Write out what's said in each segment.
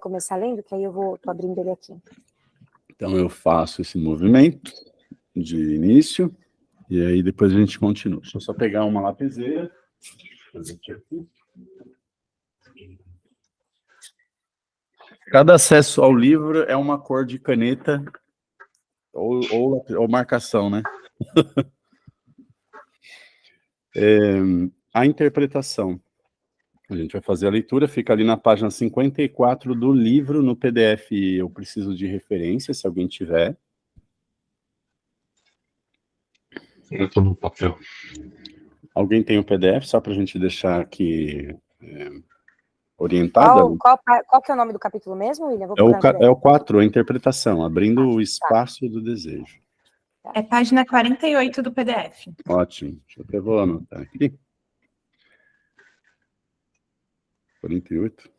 começar lendo, que aí tô abrindo ele aqui. Então eu faço esse movimento de início, e aí depois a gente continua. Deixa eu só pegar uma lapiseira. Cada acesso ao livro é uma cor de caneta ou marcação, né? A interpretação. A gente vai fazer a leitura, fica ali na página 54 do livro, no PDF. Eu preciso de referência, se alguém tiver. Eu estou no papel. Alguém tem o PDF, só para a gente deixar aqui orientada? Qual que é o nome do capítulo mesmo, William? É o 4, a interpretação, abrindo o espaço do desejo. É página 48 do PDF. Ótimo, eu vou anotar aqui. 48.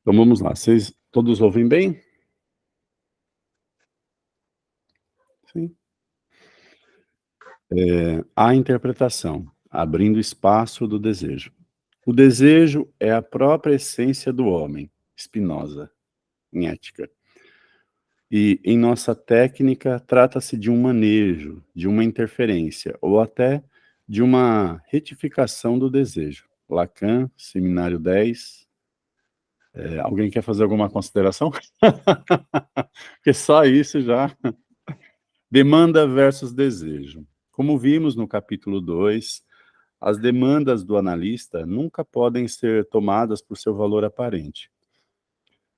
Então vamos lá, vocês todos ouvem bem? Sim. A interpretação, abrindo espaço do desejo. O desejo é a própria essência do homem, Spinoza, em Ética. E em nossa técnica trata-se de um manejo, de uma interferência, ou até de uma retificação do desejo. Lacan, Seminário 10. Alguém quer fazer alguma consideração? Porque só isso já... Demanda versus desejo. Como vimos no capítulo 2, as demandas do analista nunca podem ser tomadas por seu valor aparente.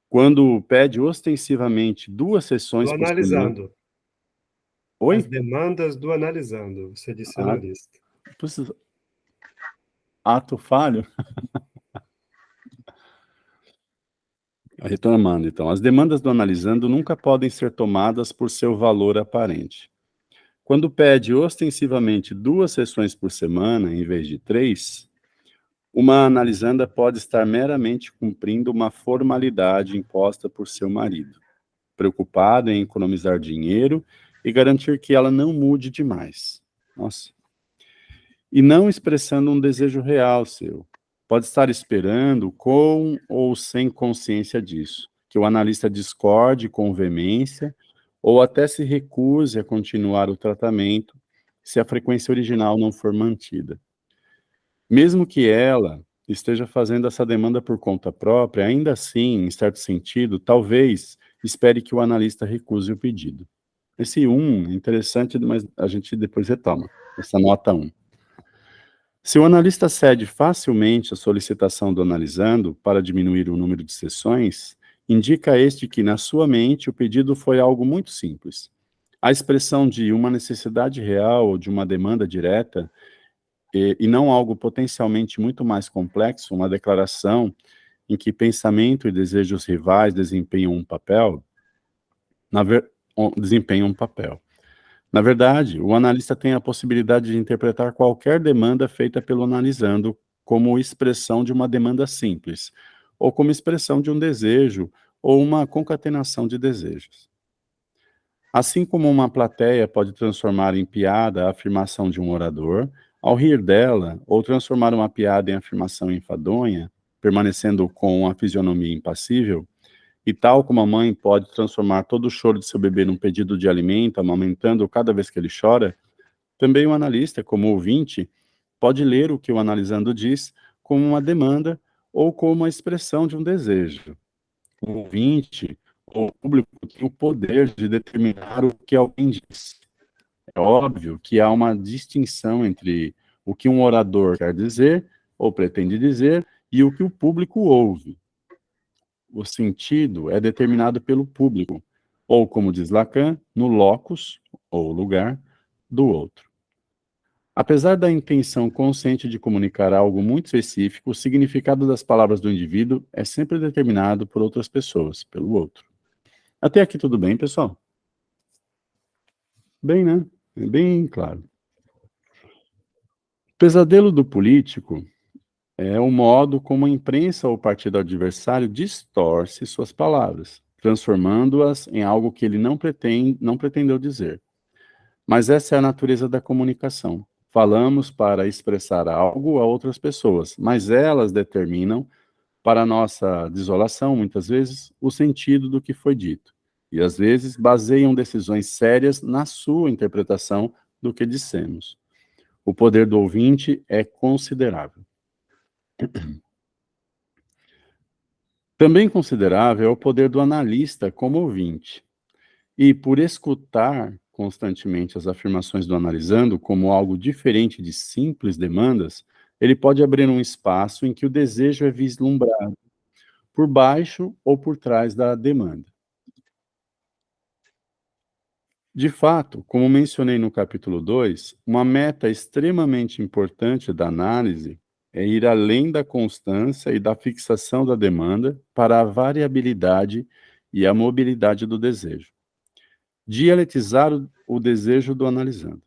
Quando pede ostensivamente 2 sessões Do por analisando. semana... Oi? As demandas do analisando, você disse analista. Ato falho? Retomando, então. As demandas do analisando nunca podem ser tomadas por seu valor aparente. Quando pede ostensivamente 2 sessões por semana, em vez de 3, uma analisanda pode estar meramente cumprindo uma formalidade imposta por seu marido, preocupada em economizar dinheiro e garantir que ela não mude demais. Nossa. E não expressando um desejo real seu. Pode estar esperando, com ou sem consciência disso, que o analista discorde com veemência ou até se recuse a continuar o tratamento se a frequência original não for mantida. Mesmo que ela esteja fazendo essa demanda por conta própria, ainda assim, em certo sentido, talvez espere que o analista recuse o pedido. Esse é interessante, mas a gente depois retoma, essa nota 1. Se o analista cede facilmente a solicitação do analisando para diminuir o número de sessões, indica este que, na sua mente, o pedido foi algo muito simples. A expressão de uma necessidade real ou de uma demanda direta, e não algo potencialmente muito mais complexo, uma declaração em que pensamento e desejos rivais desempenham um papel. Na verdade, o analista tem a possibilidade de interpretar qualquer demanda feita pelo analisando como expressão de uma demanda simples, ou como expressão de um desejo, ou uma concatenação de desejos. Assim como uma plateia pode transformar em piada a afirmação de um orador, ao rir dela, ou transformar uma piada em afirmação enfadonha, permanecendo com a fisionomia impassível, e tal como a mãe pode transformar todo o choro de seu bebê num pedido de alimento, amamentando cada vez que ele chora, também o analista, como ouvinte, pode ler o que o analisando diz como uma demanda ou como uma expressão de um desejo. O ouvinte, ou o público, tem o poder de determinar o que alguém diz. É óbvio que há uma distinção entre o que um orador quer dizer, ou pretende dizer, e o que o público ouve. O sentido é determinado pelo público, ou, como diz Lacan, no locus, ou lugar, do outro. Apesar da intenção consciente de comunicar algo muito específico, o significado das palavras do indivíduo é sempre determinado por outras pessoas, pelo outro. Até aqui tudo bem, pessoal? Bem, né? É bem claro. O pesadelo do político é o modo como a imprensa ou o partido adversário distorce suas palavras, transformando-as em algo que ele não pretendeu dizer. Mas essa é a natureza da comunicação. Falamos para expressar algo a outras pessoas, mas elas determinam para a nossa desolação, muitas vezes, o sentido do que foi dito. E, às vezes, baseiam decisões sérias na sua interpretação do que dissemos. O poder do ouvinte é considerável. Também considerável é o poder do analista como ouvinte. E, por escutar constantemente as afirmações do analisando como algo diferente de simples demandas, ele pode abrir um espaço em que o desejo é vislumbrado por baixo ou por trás da demanda. De fato, como mencionei no capítulo 2, uma meta extremamente importante da análise é ir além da constância e da fixação da demanda para a variabilidade e a mobilidade do desejo. Dialetizar o desejo do analisando.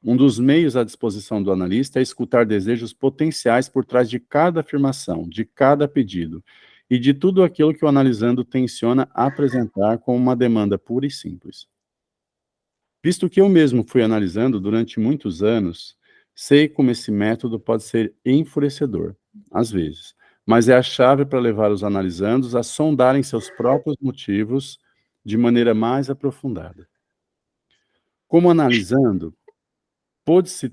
Um dos meios à disposição do analista é escutar desejos potenciais por trás de cada afirmação, de cada pedido, e de tudo aquilo que o analisando tenciona apresentar como uma demanda pura e simples. Visto que eu mesmo fui analisando durante muitos anos, sei como esse método pode ser enfurecedor, às vezes, mas é a chave para levar os analisandos a sondarem seus próprios motivos de maneira mais aprofundada. Como analisando, pode-se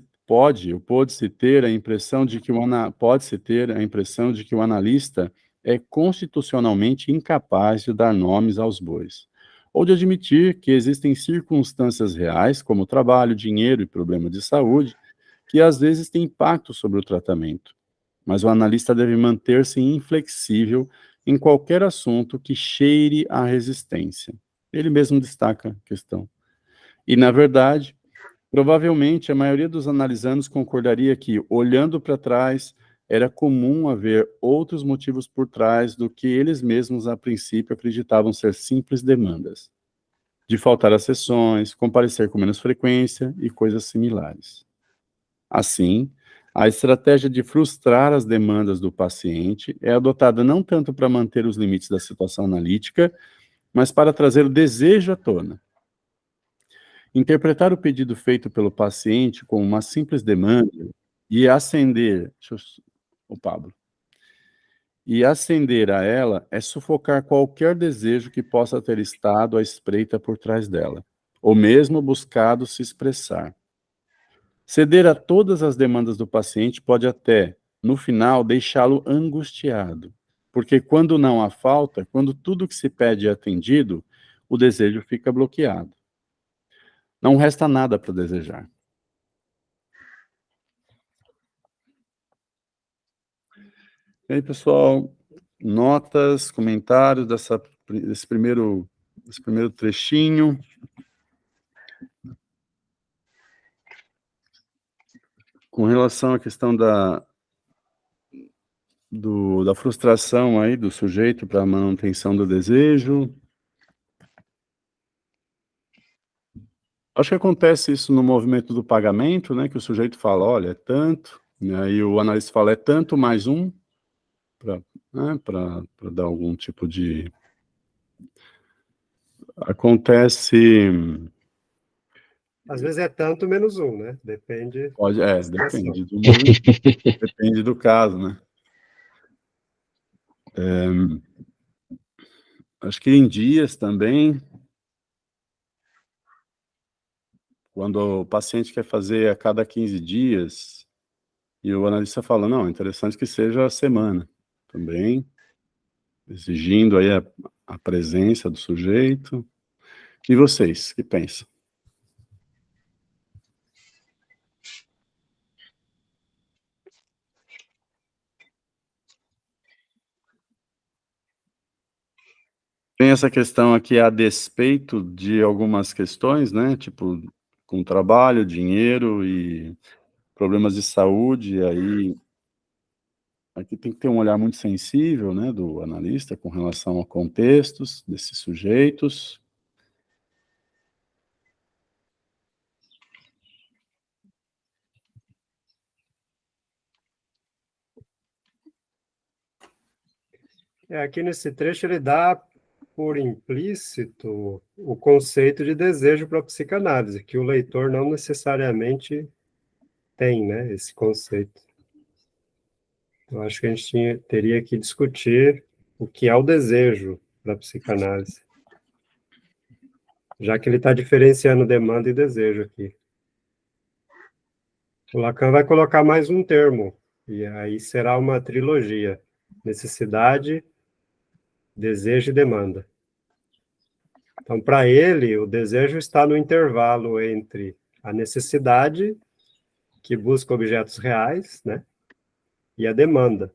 ter a impressão de que pode-se ter a impressão de que o analista é constitucionalmente incapaz de dar nomes aos bois, ou de admitir que existem circunstâncias reais, como trabalho, dinheiro e problema de saúde, que às vezes têm impacto sobre o tratamento. Mas o analista deve manter-se inflexível em qualquer assunto que cheire à resistência. Ele mesmo destaca a questão. E, na verdade, provavelmente a maioria dos analisandos concordaria que, olhando para trás, era comum haver outros motivos por trás do que eles mesmos, a princípio, acreditavam ser simples demandas. De faltar às sessões, comparecer com menos frequência e coisas similares. Assim, a estratégia de frustrar as demandas do paciente é adotada não tanto para manter os limites da situação analítica, mas para trazer o desejo à tona. Interpretar o pedido feito pelo paciente como uma simples demanda e acender, o Pablo, e acender a ela é sufocar qualquer desejo que possa ter estado à espreita por trás dela, ou mesmo buscado se expressar. Ceder a todas as demandas do paciente pode até, no final, deixá-lo angustiado, porque quando não há falta, quando tudo que se pede é atendido, o desejo fica bloqueado. Não resta nada para desejar. E aí, pessoal, notas, comentários desse primeiro trechinho. Com relação à questão da frustração aí do sujeito para a manutenção do desejo. Acho que acontece isso no movimento do pagamento, né, que o sujeito fala, olha, é tanto, e aí o analista fala, é tanto mais um, para dar algum tipo de... Acontece... Às vezes é tanto menos um, né? Depende. Depende depende do caso, né? Acho que em dias também, quando o paciente quer fazer a cada 15 dias, e o analista fala, não, é interessante que seja a semana também, exigindo aí a presença do sujeito. E vocês, que pensam? Tem essa questão aqui a despeito de algumas questões, né, tipo, com trabalho, dinheiro e problemas de saúde, aí aqui tem que ter um olhar muito sensível, né, do analista com relação a contextos desses sujeitos. Aqui nesse trecho ele dá por implícito o conceito de desejo para a psicanálise, que o leitor não necessariamente tem, né, esse conceito. Eu acho que a gente teria que discutir o que é o desejo da psicanálise, já que ele está diferenciando demanda e desejo aqui. O Lacan vai colocar mais um termo, e aí será uma trilogia: necessidade, desejo e demanda. Então, para ele, o desejo está no intervalo entre a necessidade, que busca objetos reais, né, e a demanda,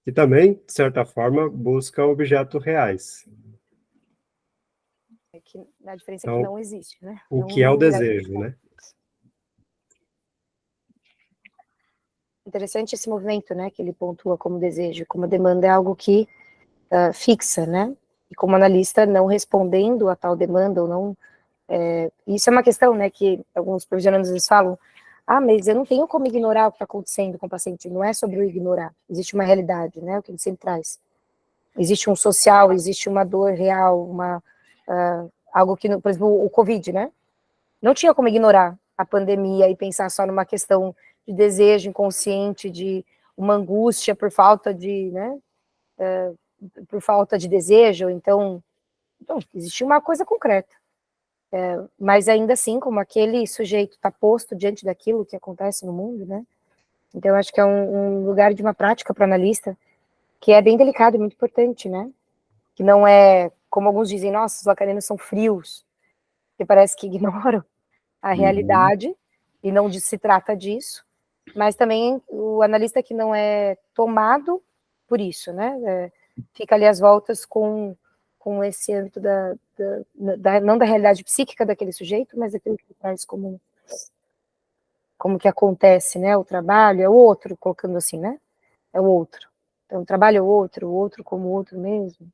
que também, de certa forma, busca objetos reais. É que a diferença é Então, que não existe, né? o Não que é o lugar de desejo, estar. né? Interessante esse movimento, né, que ele pontua como desejo, como demanda é algo que fixa, né? E como analista, não respondendo a tal demanda ou não. Isso é uma questão, né, que alguns profissionais às vezes falam: ah, mas eu não tenho como ignorar o que está acontecendo com o paciente. Não é sobre o ignorar. Existe uma realidade, né? O que ele sempre traz. Existe um social, existe uma dor real, algo que, por exemplo, o Covid, né? Não tinha como ignorar a pandemia e pensar só numa questão de desejo inconsciente, de uma angústia por falta de, né? Por falta de desejo. Então existia uma coisa concreta. Mas ainda assim, como aquele sujeito está posto diante daquilo que acontece no mundo, né? Então, eu acho que é um lugar de uma prática para o analista que é bem delicado e muito importante, né? Que não é, como alguns dizem, nossa, os lacanianos são frios, que parece que ignoram a realidade, e não se trata disso, mas também o analista que não é tomado por isso, né? Fica ali às voltas com esse âmbito não da realidade psíquica daquele sujeito, mas daquilo que traz como que acontece, né? O trabalho é o outro, colocando assim, né? É o outro. Então, o trabalho é o outro como o outro mesmo.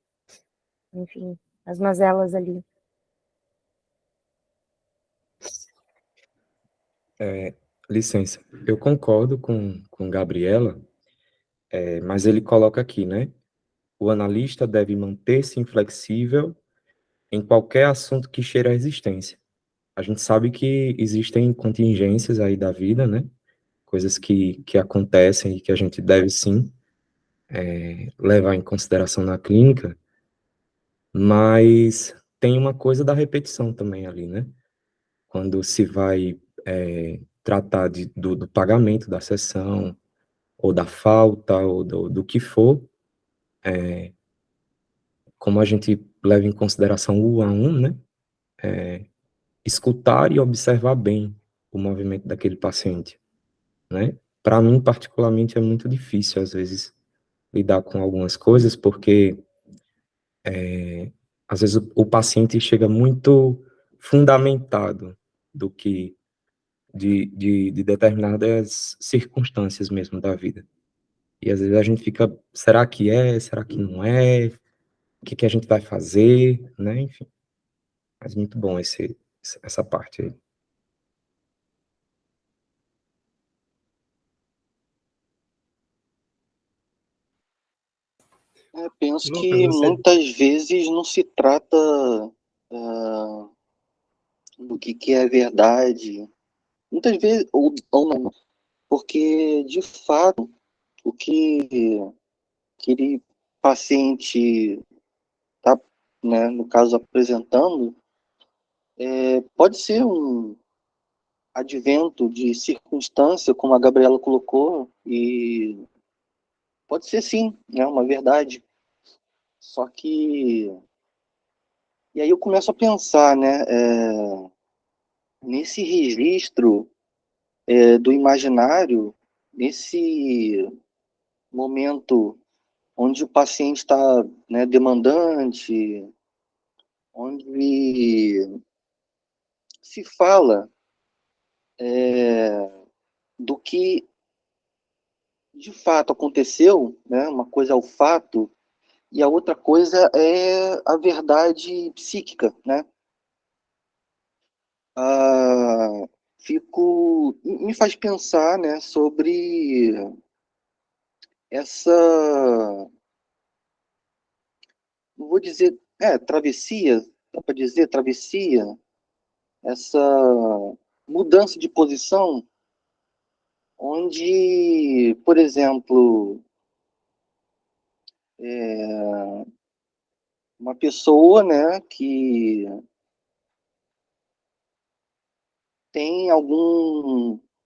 Enfim, as mazelas ali. Licença, eu concordo com Gabriela, mas ele coloca aqui, né? O analista deve manter-se inflexível em qualquer assunto que cheire à existência. A gente sabe que existem contingências aí da vida, né? Coisas que acontecem e que a gente deve sim levar em consideração na clínica, mas tem uma coisa da repetição também ali, né? Quando se vai tratar do pagamento da sessão, ou da falta, ou do que for, como a gente leva em consideração o 1 a 1, né? Escutar e observar bem o movimento daquele paciente, né? Para mim, particularmente, é muito difícil, às vezes, lidar com algumas coisas, porque, às vezes, o paciente chega muito fundamentado do que de determinadas circunstâncias mesmo da vida. E, às vezes, a gente fica, será que é? Será que não é? O que a gente vai fazer, né? Enfim, mas muito bom essa parte aí. Penso Lucas, que você... muitas vezes não se trata do que é verdade, muitas vezes, ou não, porque, de fato, o que aquele paciente está, né, no caso, apresentando, pode ser um advento de circunstância, como a Gabriela colocou, e pode ser, sim, né, uma verdade. Só que... E aí eu começo a pensar, né, nesse registro do imaginário, nesse momento onde o paciente está, né, demandante, onde se fala do que de fato aconteceu, né, uma coisa é o fato, e a outra coisa é a verdade psíquica, né? Ah, me faz pensar, né, sobre essa, não vou dizer, travessia, dá para dizer travessia, essa mudança de posição, onde, por exemplo, uma pessoa, né, que tem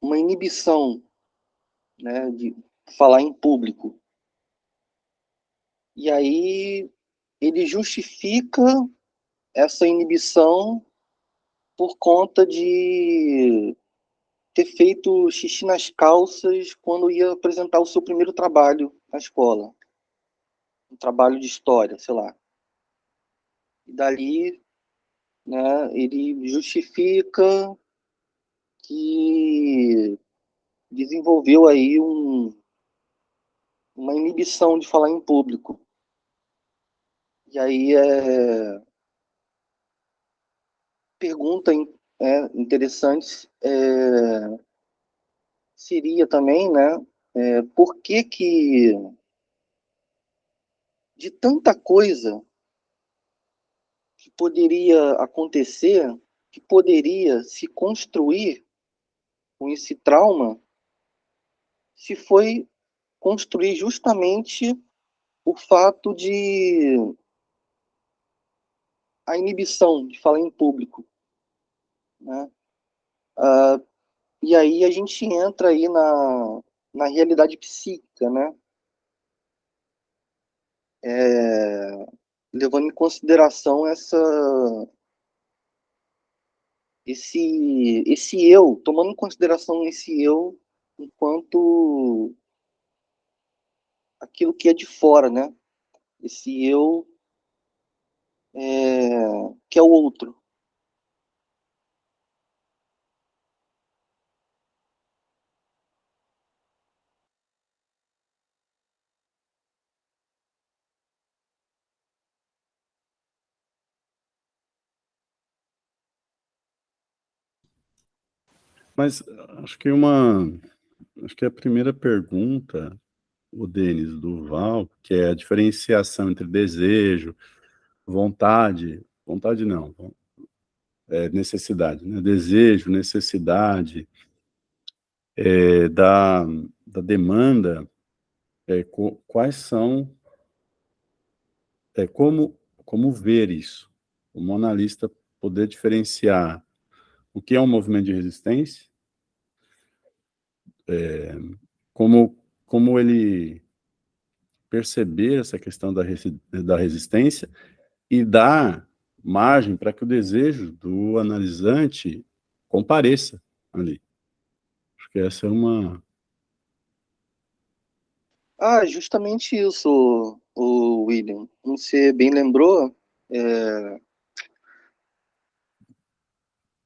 uma inibição, né, de falar em público. E aí ele justifica essa inibição por conta de ter feito xixi nas calças quando ia apresentar o seu primeiro trabalho na escola. Um trabalho de história, sei lá. E dali, né, ele justifica que desenvolveu aí uma inibição de falar em público. E aí pergunta interessante seria também, né, por que de tanta coisa que poderia acontecer, que poderia se construir com esse trauma, se foi construir justamente o fato de a inibição de falar em público, né? E aí a gente entra aí na realidade psíquica, né? Levando em consideração esse eu, tomando em consideração esse eu enquanto aquilo que é de fora, né? Esse eu que é o outro. Mas acho que a primeira pergunta, o Denis, do Val, que é a diferenciação entre desejo, vontade não, necessidade, né? Desejo, necessidade, da demanda, quais são, como ver isso? Como analista poder diferenciar o que é um movimento de resistência, como ele perceber essa questão da resistência e dar margem para que o desejo do analisante compareça ali. Acho que essa é uma... Justamente isso, o William. Como você bem lembrou,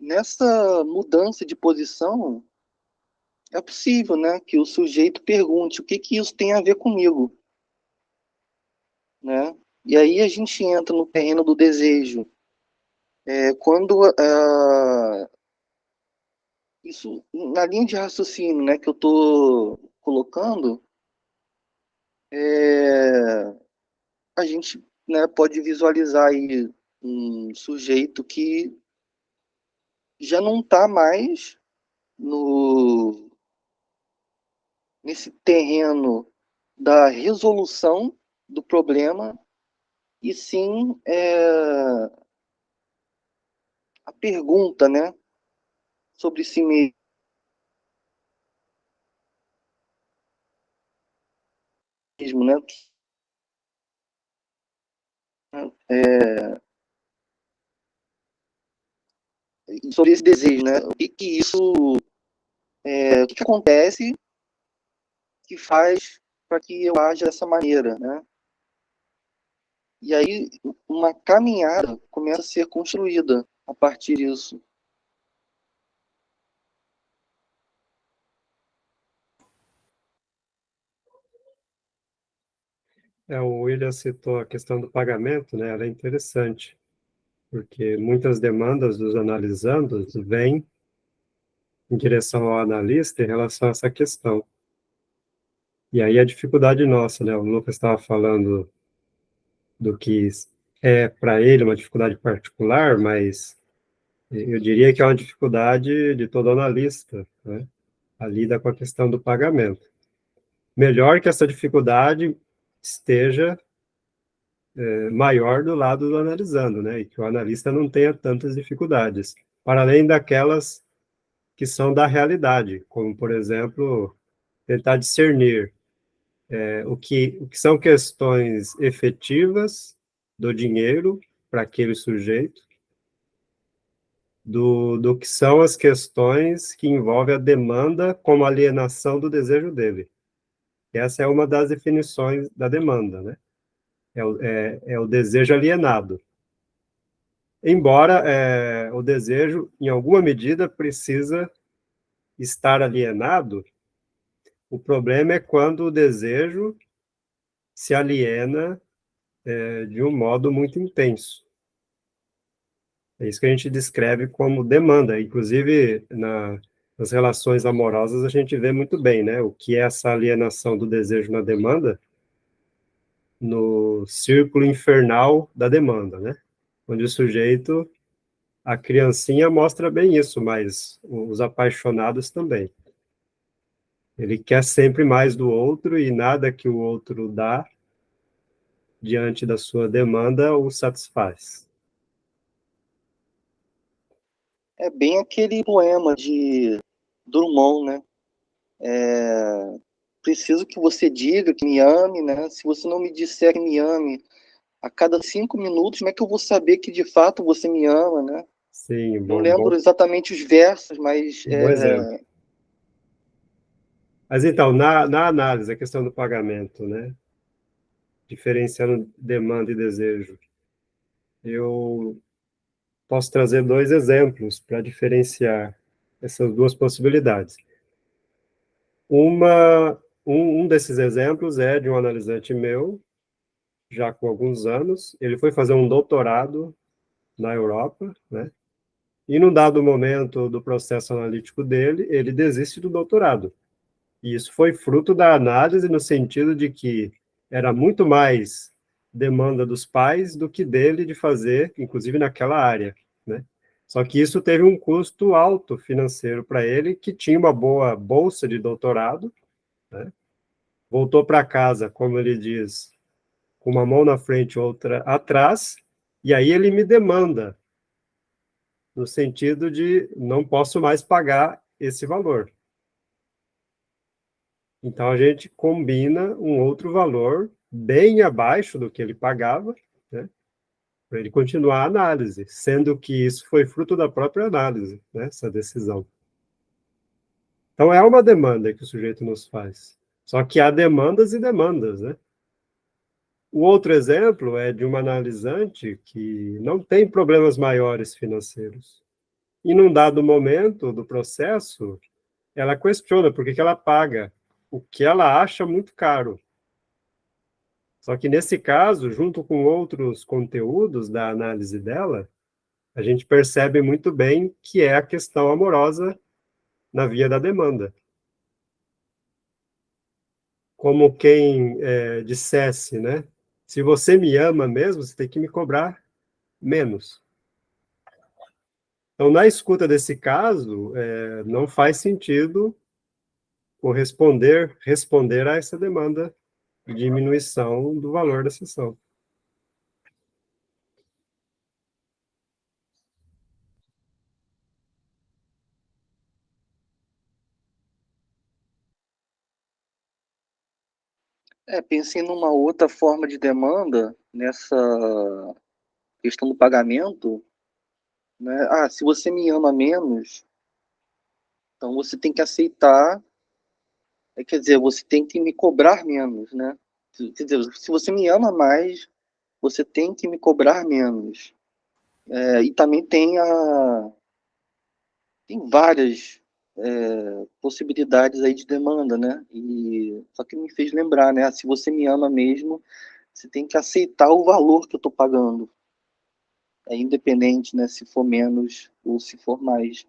nessa mudança de posição, é possível, né, que o sujeito pergunte o que isso tem a ver comigo, né? E aí a gente entra no terreno do desejo. Quando isso, na linha de raciocínio, né, que eu estou colocando, a gente, né, pode visualizar aí um sujeito que já não está mais nesse terreno da resolução do problema, e sim a pergunta, né, sobre si mesmo, né, sobre esse desejo, né, o que isso, o que acontece que faz para que eu haja dessa maneira, né? E aí uma caminhada começa a ser construída a partir disso. O William citou a questão do pagamento, né? Ela é interessante, porque muitas demandas dos analisandos vêm em direção ao analista em relação a essa questão. E aí a dificuldade nossa, né? O Lucas estava falando do que é para ele uma dificuldade particular, mas eu diria que é uma dificuldade de todo analista, né? lida com a questão do pagamento. Melhor que essa dificuldade esteja maior do lado do analisando, né? E que o analista não tenha tantas dificuldades, para além daquelas que são da realidade, como, por exemplo, tentar discernir o que são questões efetivas do dinheiro para aquele sujeito, do que são as questões que envolvem a demanda como alienação do desejo dele. Essa é uma das definições da demanda, né? É o desejo alienado. Embora o desejo, em alguma medida, precisa estar alienado, o problema é quando o desejo se aliena de um modo muito intenso. É isso que a gente descreve como demanda. Inclusive, nas relações amorosas, a gente vê muito bem, né? O que é essa alienação do desejo na demanda, no círculo infernal da demanda, né? Onde o sujeito, a criancinha mostra bem isso, mas os apaixonados também. Ele quer sempre mais do outro e nada que o outro dá diante da sua demanda o satisfaz. É bem aquele poema de Drummond, né? Preciso que você diga que me ame, né? Se você não me disser que me ame a cada 5 minutos, como é que eu vou saber que de fato você me ama, né? Sim, Não lembro exatamente os versos, mas... bom exemplo. Mas então, na análise, a questão do pagamento, né? Diferenciando demanda e desejo, eu posso trazer 2 exemplos para diferenciar essas 2 possibilidades. Um desses exemplos é de um analisante meu, já com alguns anos. Ele foi fazer um doutorado na Europa, né? E num dado momento do processo analítico dele, ele desiste do doutorado. E isso foi fruto da análise no sentido de que era muito mais demanda dos pais do que dele de fazer, inclusive naquela área, né? Só que isso teve um custo alto financeiro para ele, que tinha uma boa bolsa de doutorado, né? Voltou para casa, como ele diz, com uma mão na frente e outra atrás, e aí ele me demanda, no sentido de não posso mais pagar esse valor. Então, a gente combina um outro valor bem abaixo do que ele pagava, né, para ele continuar a análise, sendo que isso foi fruto da própria análise, né, essa decisão. Então, é uma demanda que o sujeito nos faz. Só que há demandas e demandas, né? O outro exemplo é de uma analisante que não tem problemas maiores financeiros. E num dado momento do processo, ela questiona por que ela paga o que ela acha muito caro. Só que nesse caso, junto com outros conteúdos da análise dela, a gente percebe muito bem que é a questão amorosa na via da demanda. Como quem dissesse, né? Se você me ama mesmo, você tem que me cobrar menos. Então, na escuta desse caso, não faz sentido responder a essa demanda de diminuição do valor da sessão. Pensei numa outra forma de demanda, nessa questão do pagamento, né? Se você me ama menos, então você tem que aceitar, quer dizer, você tem que me cobrar menos, né? Quer dizer, se você me ama mais, você tem que me cobrar menos. E também tem várias possibilidades aí de demanda, né? Só que me fez lembrar, né? Se você me ama mesmo, você tem que aceitar o valor que eu estou pagando. É independente, né? Se for menos ou se for mais.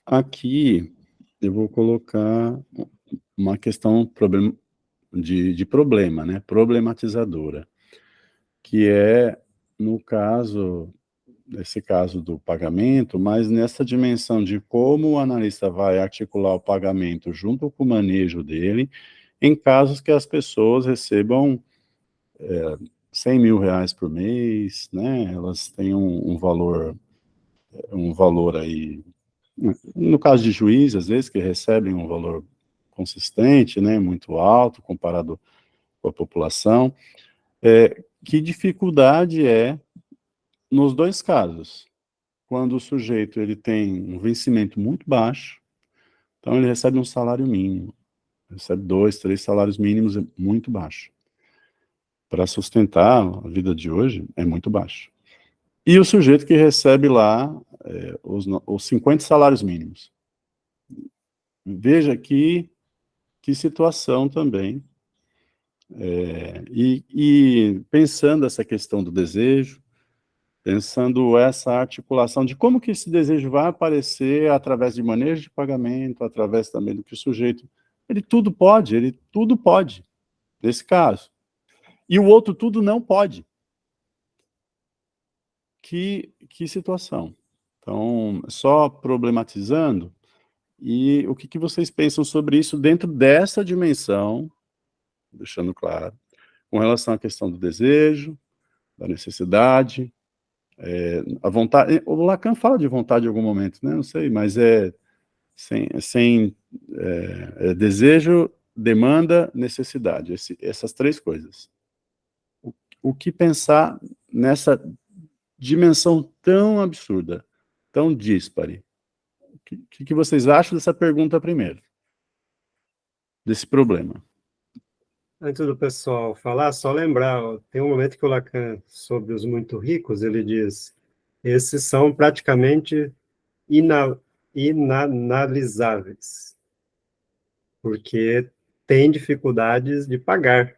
Aqui eu vou colocar uma questão de problema, né? Problematizadora, que é, no caso, nesse caso do pagamento, mas nessa dimensão de como o analista vai articular o pagamento junto com o manejo dele, em casos que as pessoas recebam 100 mil reais por mês, né? Elas têm um valor aí, no caso de juízes, às vezes, que recebem um valor consistente, né? Muito alto, comparado com a população. Que dificuldade é, nos dois casos, quando o sujeito ele tem um vencimento muito baixo, então ele recebe um salário mínimo, recebe 2, 3 salários mínimos, é muito baixo. Para sustentar a vida de hoje, é muito baixo. E o sujeito que recebe lá os 50 salários mínimos. Veja que situação também. E pensando essa questão do desejo, pensando essa articulação de como que esse desejo vai aparecer através de manejo de pagamento, através também do que o sujeito, ele tudo pode, nesse caso. E o outro tudo não pode. Que situação. Então, só problematizando, e o que vocês pensam sobre isso dentro dessa dimensão, deixando claro, com relação à questão do desejo, da necessidade, a vontade. O Lacan fala de vontade em algum momento, né? Não sei, mas sem desejo, demanda, necessidade, essas três coisas. O que pensar nessa dimensão tão absurda, tão díspare? O que vocês acham dessa pergunta primeiro? Desse problema? Antes do pessoal falar, só lembrar, ó, tem um momento que o Lacan, sobre os muito ricos, ele diz, esses são praticamente inanalisáveis, porque têm dificuldades de pagar.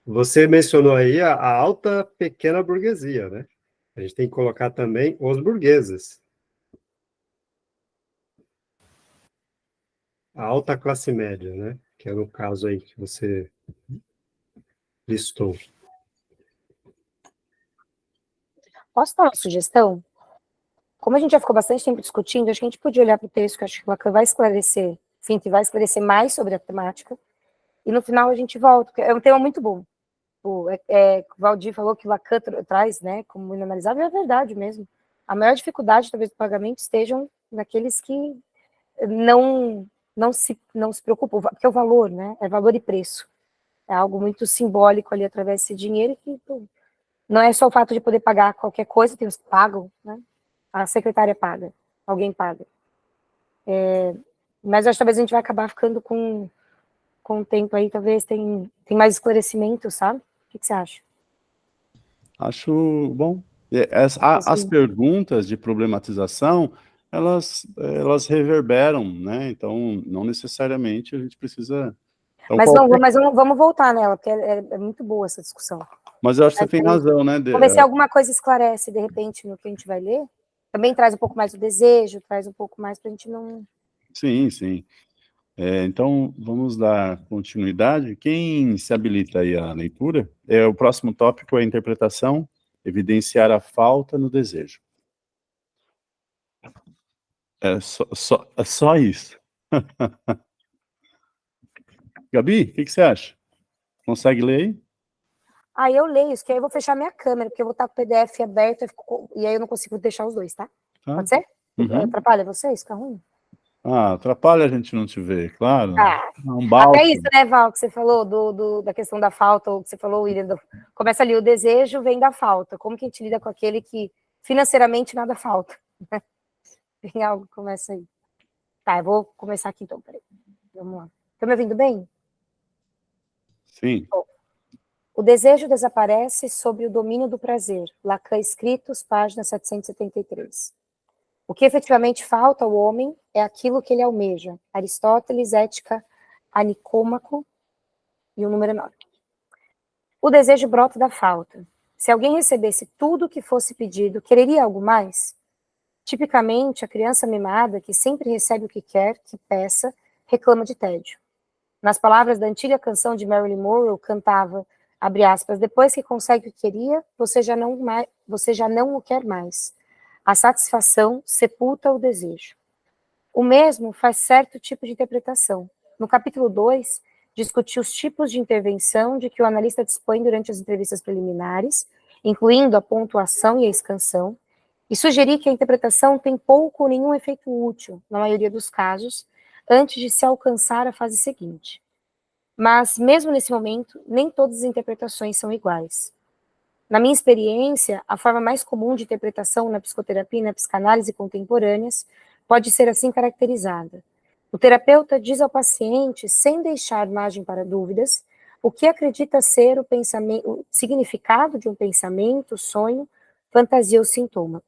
Você mencionou aí a alta pequena burguesia, né? A gente tem que colocar também os burgueses. A alta classe média, né? Que é no caso aí que você listou. Posso dar uma sugestão? Como a gente já ficou bastante tempo discutindo, acho que a gente podia olhar para o texto, que acho que o Lacan vai esclarecer, enfim, que vai esclarecer mais sobre a temática, e no final a gente volta, porque é um tema muito bom. O Valdir falou que o Lacan traz, né, como inanalisável, é verdade mesmo. A maior dificuldade, talvez, do pagamento estejam naqueles que não se preocupam, porque é o valor, né, é valor e preço. É algo muito simbólico ali, através desse dinheiro, que não é só o fato de poder pagar qualquer coisa, tem os que pagam, né, a secretária paga, alguém paga. Mas acho que talvez a gente vai acabar ficando com o tempo aí, talvez tem mais esclarecimento, sabe? O que você acha? Acho bom. As perguntas de problematização, elas reverberam, né? Então, não necessariamente a gente precisa... Então, mas vamos voltar nela, porque é muito boa essa discussão. Mas eu acho que você tem razão, né? Vamos ver se alguma coisa esclarece, de repente, no que a gente vai ler. Também traz um pouco mais o desejo, traz um pouco mais para a gente não... Sim, sim. Então, vamos dar continuidade. Quem se habilita aí à leitura? O próximo tópico é a interpretação, evidenciar a falta no desejo. É só isso. Gabi, o que você acha? Consegue ler aí? Eu leio, isso que aí eu vou fechar minha câmera, porque eu vou estar com o PDF aberto, e aí eu não consigo deixar os dois, tá? Pode ser? Uhum. Atrapalha vocês? Fica ruim? Atrapalha a gente não te ver, claro. Até isso, né, Val, que você falou da questão da falta, ou que você falou, William, começa ali, o desejo vem da falta. Como que a gente lida com aquele que financeiramente nada falta? Tem algo que começa aí. Tá, eu vou começar aqui então, peraí. Vamos lá. Estão me ouvindo bem? Sim. Bom, o desejo desaparece sob o domínio do prazer. Lacan Escritos, página 773. O que efetivamente falta ao homem é aquilo que ele almeja. Aristóteles, Ética a Nicômaco, e o número 9. O desejo brota da falta. Se alguém recebesse tudo o que fosse pedido, quereria algo mais? Tipicamente, a criança mimada, que sempre recebe o que quer, que peça, reclama de tédio. Nas palavras da antiga canção de Marilyn Monroe, cantava, abre aspas, depois que consegue o que queria, você já você já não o quer mais. A satisfação sepulta o desejo. O mesmo faz certo tipo de interpretação. No capítulo 2, discutiu os tipos de intervenção de que o analista dispõe durante as entrevistas preliminares, incluindo a pontuação e a escansão, e sugeri que a interpretação tem pouco ou nenhum efeito útil, na maioria dos casos, antes de se alcançar a fase seguinte. Mas, mesmo nesse momento, nem todas as interpretações são iguais. Na minha experiência, a forma mais comum de interpretação na psicoterapia e na psicanálise contemporâneas pode ser assim caracterizada. O terapeuta diz ao paciente, sem deixar margem para dúvidas, o que acredita ser o significado de um pensamento, sonho, fantasia ou sintoma.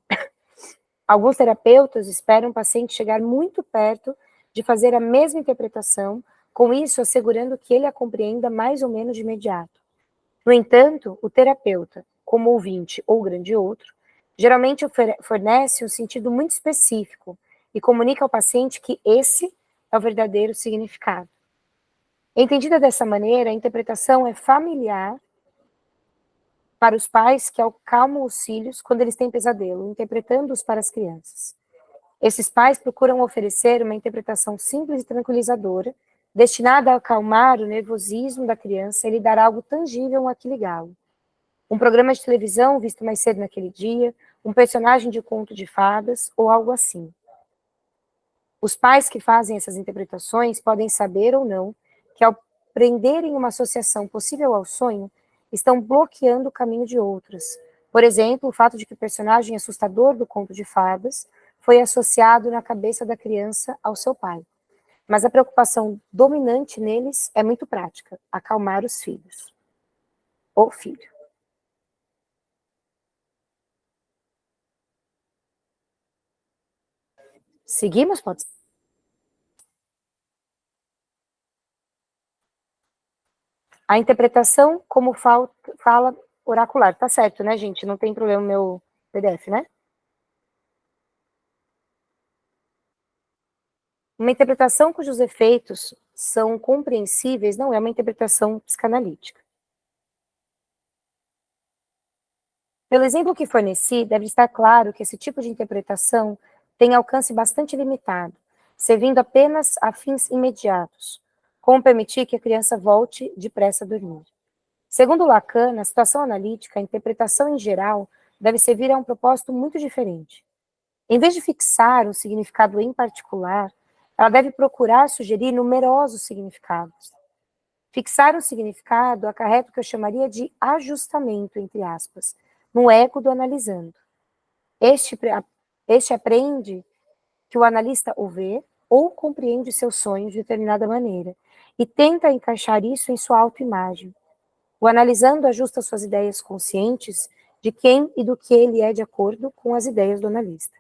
Alguns terapeutas esperam o paciente chegar muito perto de fazer a mesma interpretação, com isso assegurando que ele a compreenda mais ou menos de imediato. No entanto, o terapeuta, como ouvinte ou grande outro, geralmente fornece um sentido muito específico e comunica ao paciente que esse é o verdadeiro significado. Entendida dessa maneira, a interpretação é familiar para os pais que acalmam os filhos quando eles têm pesadelo, interpretando-os para as crianças. Esses pais procuram oferecer uma interpretação simples e tranquilizadora, destinada a acalmar o nervosismo da criança e lhe dar algo tangível a que ligá-lo. Um programa de televisão visto mais cedo naquele dia, um personagem de conto de fadas ou algo assim. Os pais que fazem essas interpretações podem saber ou não que ao prenderem uma associação possível ao sonho, estão bloqueando o caminho de outras. Por exemplo, o fato de que o personagem assustador do conto de fadas foi associado na cabeça da criança ao seu pai. Mas a preocupação dominante neles é muito prática, acalmar os filhos. O filho. Seguimos, pode ser? A interpretação como fala oracular. Tá certo, né, gente? Não tem problema o meu PDF, né? Uma interpretação cujos efeitos são compreensíveis não é uma interpretação psicanalítica. Pelo exemplo que forneci, deve estar claro que esse tipo de interpretação tem alcance bastante limitado, servindo apenas a fins imediatos, como permitir que a criança volte depressa a dormir. Segundo Lacan, na situação analítica, a interpretação em geral deve servir a um propósito muito diferente. Em vez de fixar um significado em particular, ela deve procurar sugerir numerosos significados. Fixar um significado acarreta o que eu chamaria de ajustamento, entre aspas, no ego do analisando. Este aprende que o analista o vê ou compreende seus sonhos de determinada maneira e tenta encaixar isso em sua autoimagem. O analisando ajusta suas ideias conscientes de quem e do que ele é de acordo com as ideias do analista.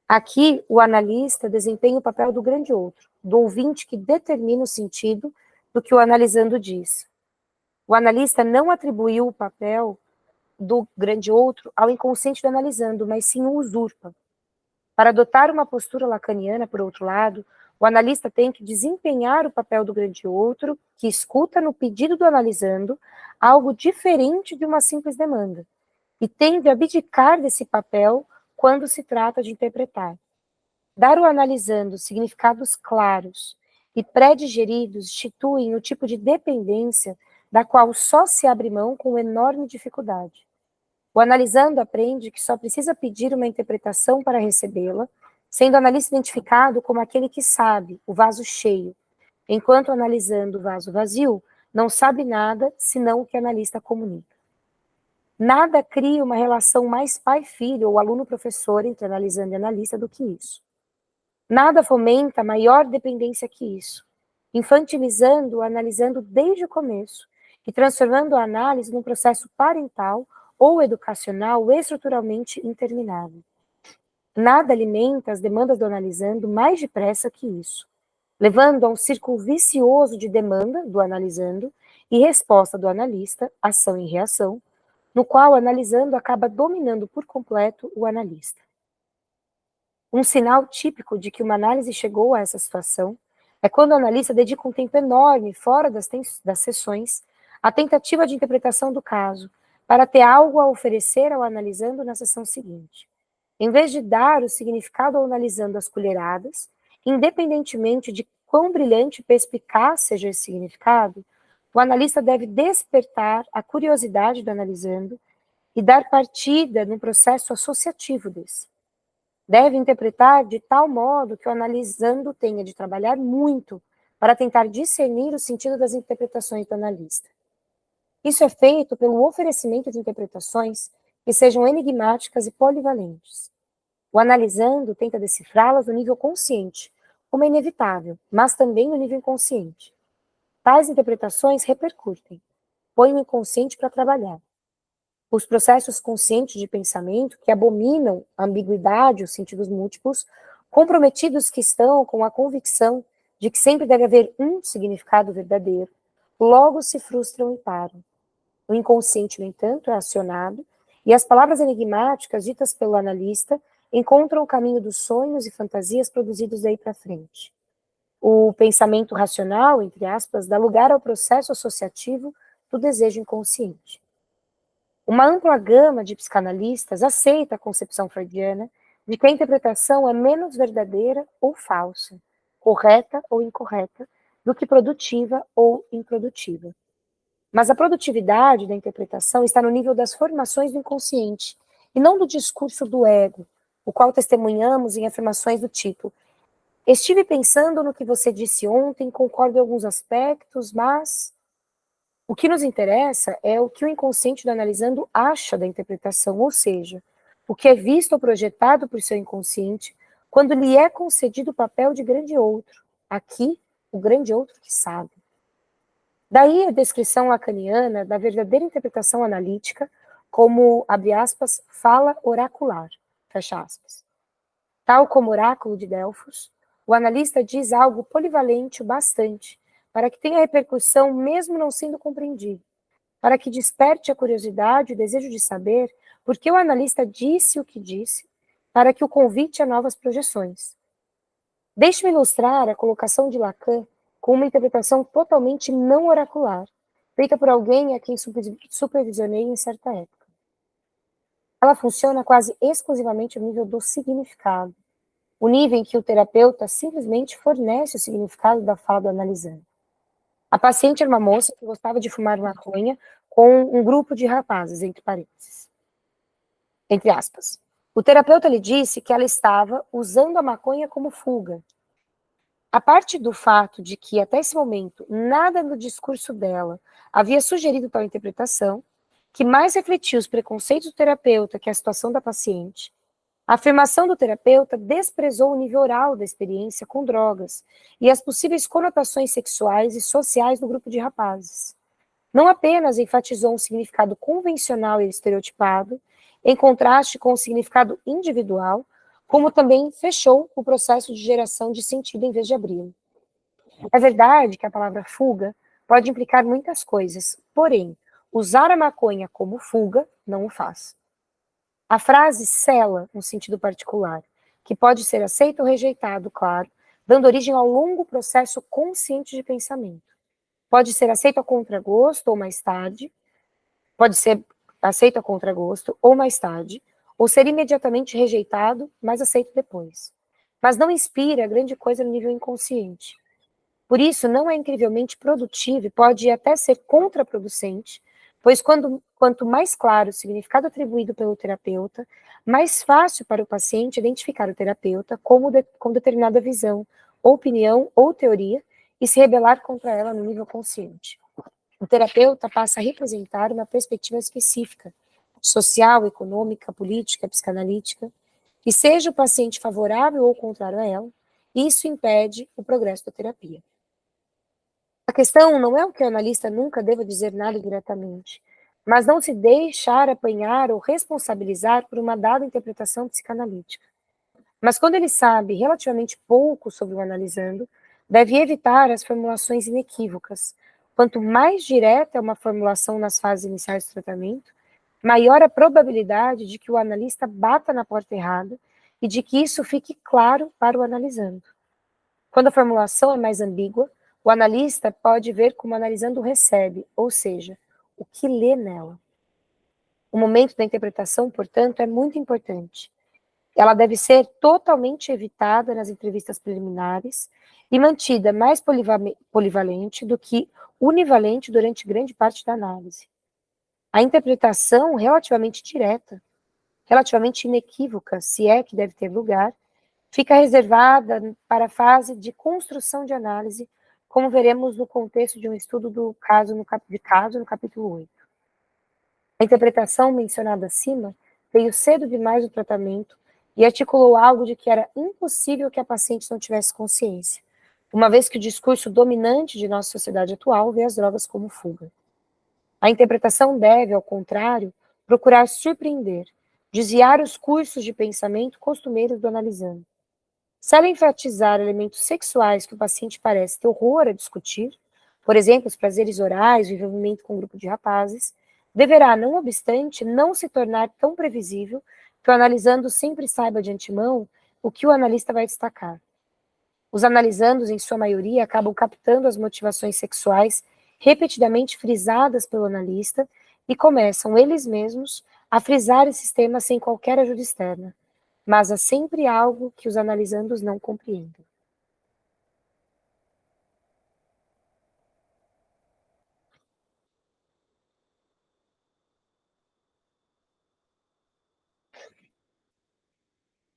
Aqui, o analista desempenha o papel do grande outro, do ouvinte que determina o sentido do que o analisando diz. O analista não atribuiu o papel do grande outro ao inconsciente do analisando, mas sim o usurpa. Para adotar uma postura lacaniana, por outro lado, o analista tem que desempenhar o papel do grande outro, que escuta no pedido do analisando algo diferente de uma simples demanda, e tende a abdicar desse papel quando se trata de interpretar. Dar ao analisando significados claros e pré-digeridos instituem o tipo de dependência da qual só se abre mão com enorme dificuldade. O analisando aprende que só precisa pedir uma interpretação para recebê-la, sendo o analista identificado como aquele que sabe, o vaso cheio, enquanto o analisando o vaso vazio não sabe nada senão o que o analista comunica. Nada cria uma relação mais pai-filho ou aluno-professor entre analisando e analista do que isso. Nada fomenta maior dependência que isso, infantilizando o analisando desde o começo e transformando a análise num processo parental ou educacional estruturalmente interminável. Nada alimenta as demandas do analisando mais depressa que isso, levando a um círculo vicioso de demanda do analisando e resposta do analista, ação e reação, no qual o analisando acaba dominando por completo o analista. Um sinal típico de que uma análise chegou a essa situação é quando o analista dedica um tempo enorme, fora das sessões, à tentativa de interpretação do caso, para ter algo a oferecer ao analisando na sessão seguinte. Em vez de dar o significado ao analisando às colheradas, independentemente de quão brilhante e perspicaz seja esse significado, o analista deve despertar a curiosidade do analisando e dar partida no processo associativo desse. Deve interpretar de tal modo que o analisando tenha de trabalhar muito para tentar discernir o sentido das interpretações do analista. Isso é feito pelo oferecimento de interpretações que sejam enigmáticas e polivalentes. O analisando tenta decifrá-las no nível consciente, como é inevitável, mas também no nível inconsciente. Tais interpretações repercutem, põem o inconsciente para trabalhar. Os processos conscientes de pensamento, que abominam a ambiguidade, os sentidos múltiplos, comprometidos que estão com a convicção de que sempre deve haver um significado verdadeiro, logo se frustram e param. O inconsciente, no entanto, é acionado, e as palavras enigmáticas ditas pelo analista encontram o caminho dos sonhos e fantasias produzidos daí para frente. O pensamento racional, entre aspas, dá lugar ao processo associativo do desejo inconsciente. Uma ampla gama de psicanalistas aceita a concepção freudiana de que a interpretação é menos verdadeira ou falsa, correta ou incorreta, do que produtiva ou improdutiva. Mas a produtividade da interpretação está no nível das formações do inconsciente, e não do discurso do ego, o qual testemunhamos em afirmações do tipo: estive pensando no que você disse ontem, concordo em alguns aspectos, mas... O que nos interessa é o que o inconsciente do analisando acha da interpretação, ou seja, o que é visto ou projetado por seu inconsciente quando lhe é concedido o papel de grande outro. Aqui, o grande outro que sabe. Daí a descrição lacaniana da verdadeira interpretação analítica como, abre aspas, fala oracular, fecha aspas. Tal como o oráculo de Delfos, o analista diz algo polivalente o bastante para que tenha repercussão mesmo não sendo compreendido, para que desperte a curiosidade e o desejo de saber por que o analista disse o que disse, para que o convite a novas projeções. Deixe-me ilustrar a colocação de Lacan com uma interpretação totalmente não oracular, feita por alguém a quem supervisionei em certa época. Ela funciona quase exclusivamente no nível do significado, o nível em que o terapeuta simplesmente fornece o significado da fala do analisando. A paciente era uma moça que gostava de fumar maconha com um grupo de rapazes, entre parênteses. Entre aspas. O terapeuta lhe disse que ela estava usando a maconha como fuga. A parte do fato de que, até esse momento, nada no discurso dela havia sugerido tal interpretação, que mais refletia os preconceitos do terapeuta que a situação da paciente, a afirmação do terapeuta desprezou o nível oral da experiência com drogas e as possíveis conotações sexuais e sociais do grupo de rapazes. Não apenas enfatizou um significado convencional e estereotipado, em contraste com o significado individual, como também fechou o processo de geração de sentido em vez de abri-lo. É verdade que a palavra fuga pode implicar muitas coisas, porém, usar a maconha como fuga não o faz. A frase cela um sentido particular, que pode ser aceito ou rejeitado, claro, dando origem ao longo processo consciente de pensamento. Pode ser aceito a contragosto ou mais tarde, pode ser aceito a contragosto ou mais tarde, ou ser imediatamente rejeitado, mas aceito depois. Mas não inspira grande coisa no nível inconsciente. Por isso, não é incrivelmente produtivo e pode até ser contraproducente, pois quanto mais claro o significado atribuído pelo terapeuta, mais fácil para o paciente identificar o terapeuta com determinada visão, opinião ou teoria e se rebelar contra ela no nível consciente. O terapeuta passa a representar uma perspectiva específica, social, econômica, política, psicanalítica, e seja o paciente favorável ou contrário a ela, isso impede o progresso da terapia. A questão não é o que o analista nunca deva dizer nada diretamente, mas não se deixar apanhar ou responsabilizar por uma dada interpretação psicanalítica. Mas quando ele sabe relativamente pouco sobre o analisando, deve evitar as formulações inequívocas. Quanto mais direta é uma formulação nas fases iniciais do tratamento, maior a probabilidade de que o analista bata na porta errada e de que isso fique claro para o analisando. Quando a formulação é mais ambígua, o analista pode ver como o analisando recebe, ou seja, o que lê nela. O momento da interpretação, portanto, é muito importante. Ela deve ser totalmente evitada nas entrevistas preliminares e mantida mais polivalente do que univalente durante grande parte da análise. A interpretação relativamente direta, relativamente inequívoca, se é que deve ter lugar, fica reservada para a fase de construção de análise, como veremos no contexto de um estudo do caso no capítulo 8. A interpretação mencionada acima veio cedo demais do tratamento e articulou algo de que era impossível que a paciente não tivesse consciência, uma vez que o discurso dominante de nossa sociedade atual vê as drogas como fuga. A interpretação deve, ao contrário, procurar surpreender, desviar os cursos de pensamento costumeiros do analisando. Se ela enfatizar elementos sexuais que o paciente parece ter horror a discutir, por exemplo, os prazeres orais, o envolvimento com um grupo de rapazes, deverá, não obstante, não se tornar tão previsível que o analisando sempre saiba de antemão o que o analista vai destacar. Os analisandos, em sua maioria, acabam captando as motivações sexuais repetidamente frisadas pelo analista e começam, eles mesmos, a frisar esses temas sem qualquer ajuda externa. Mas há sempre algo que os analisandos não compreendem.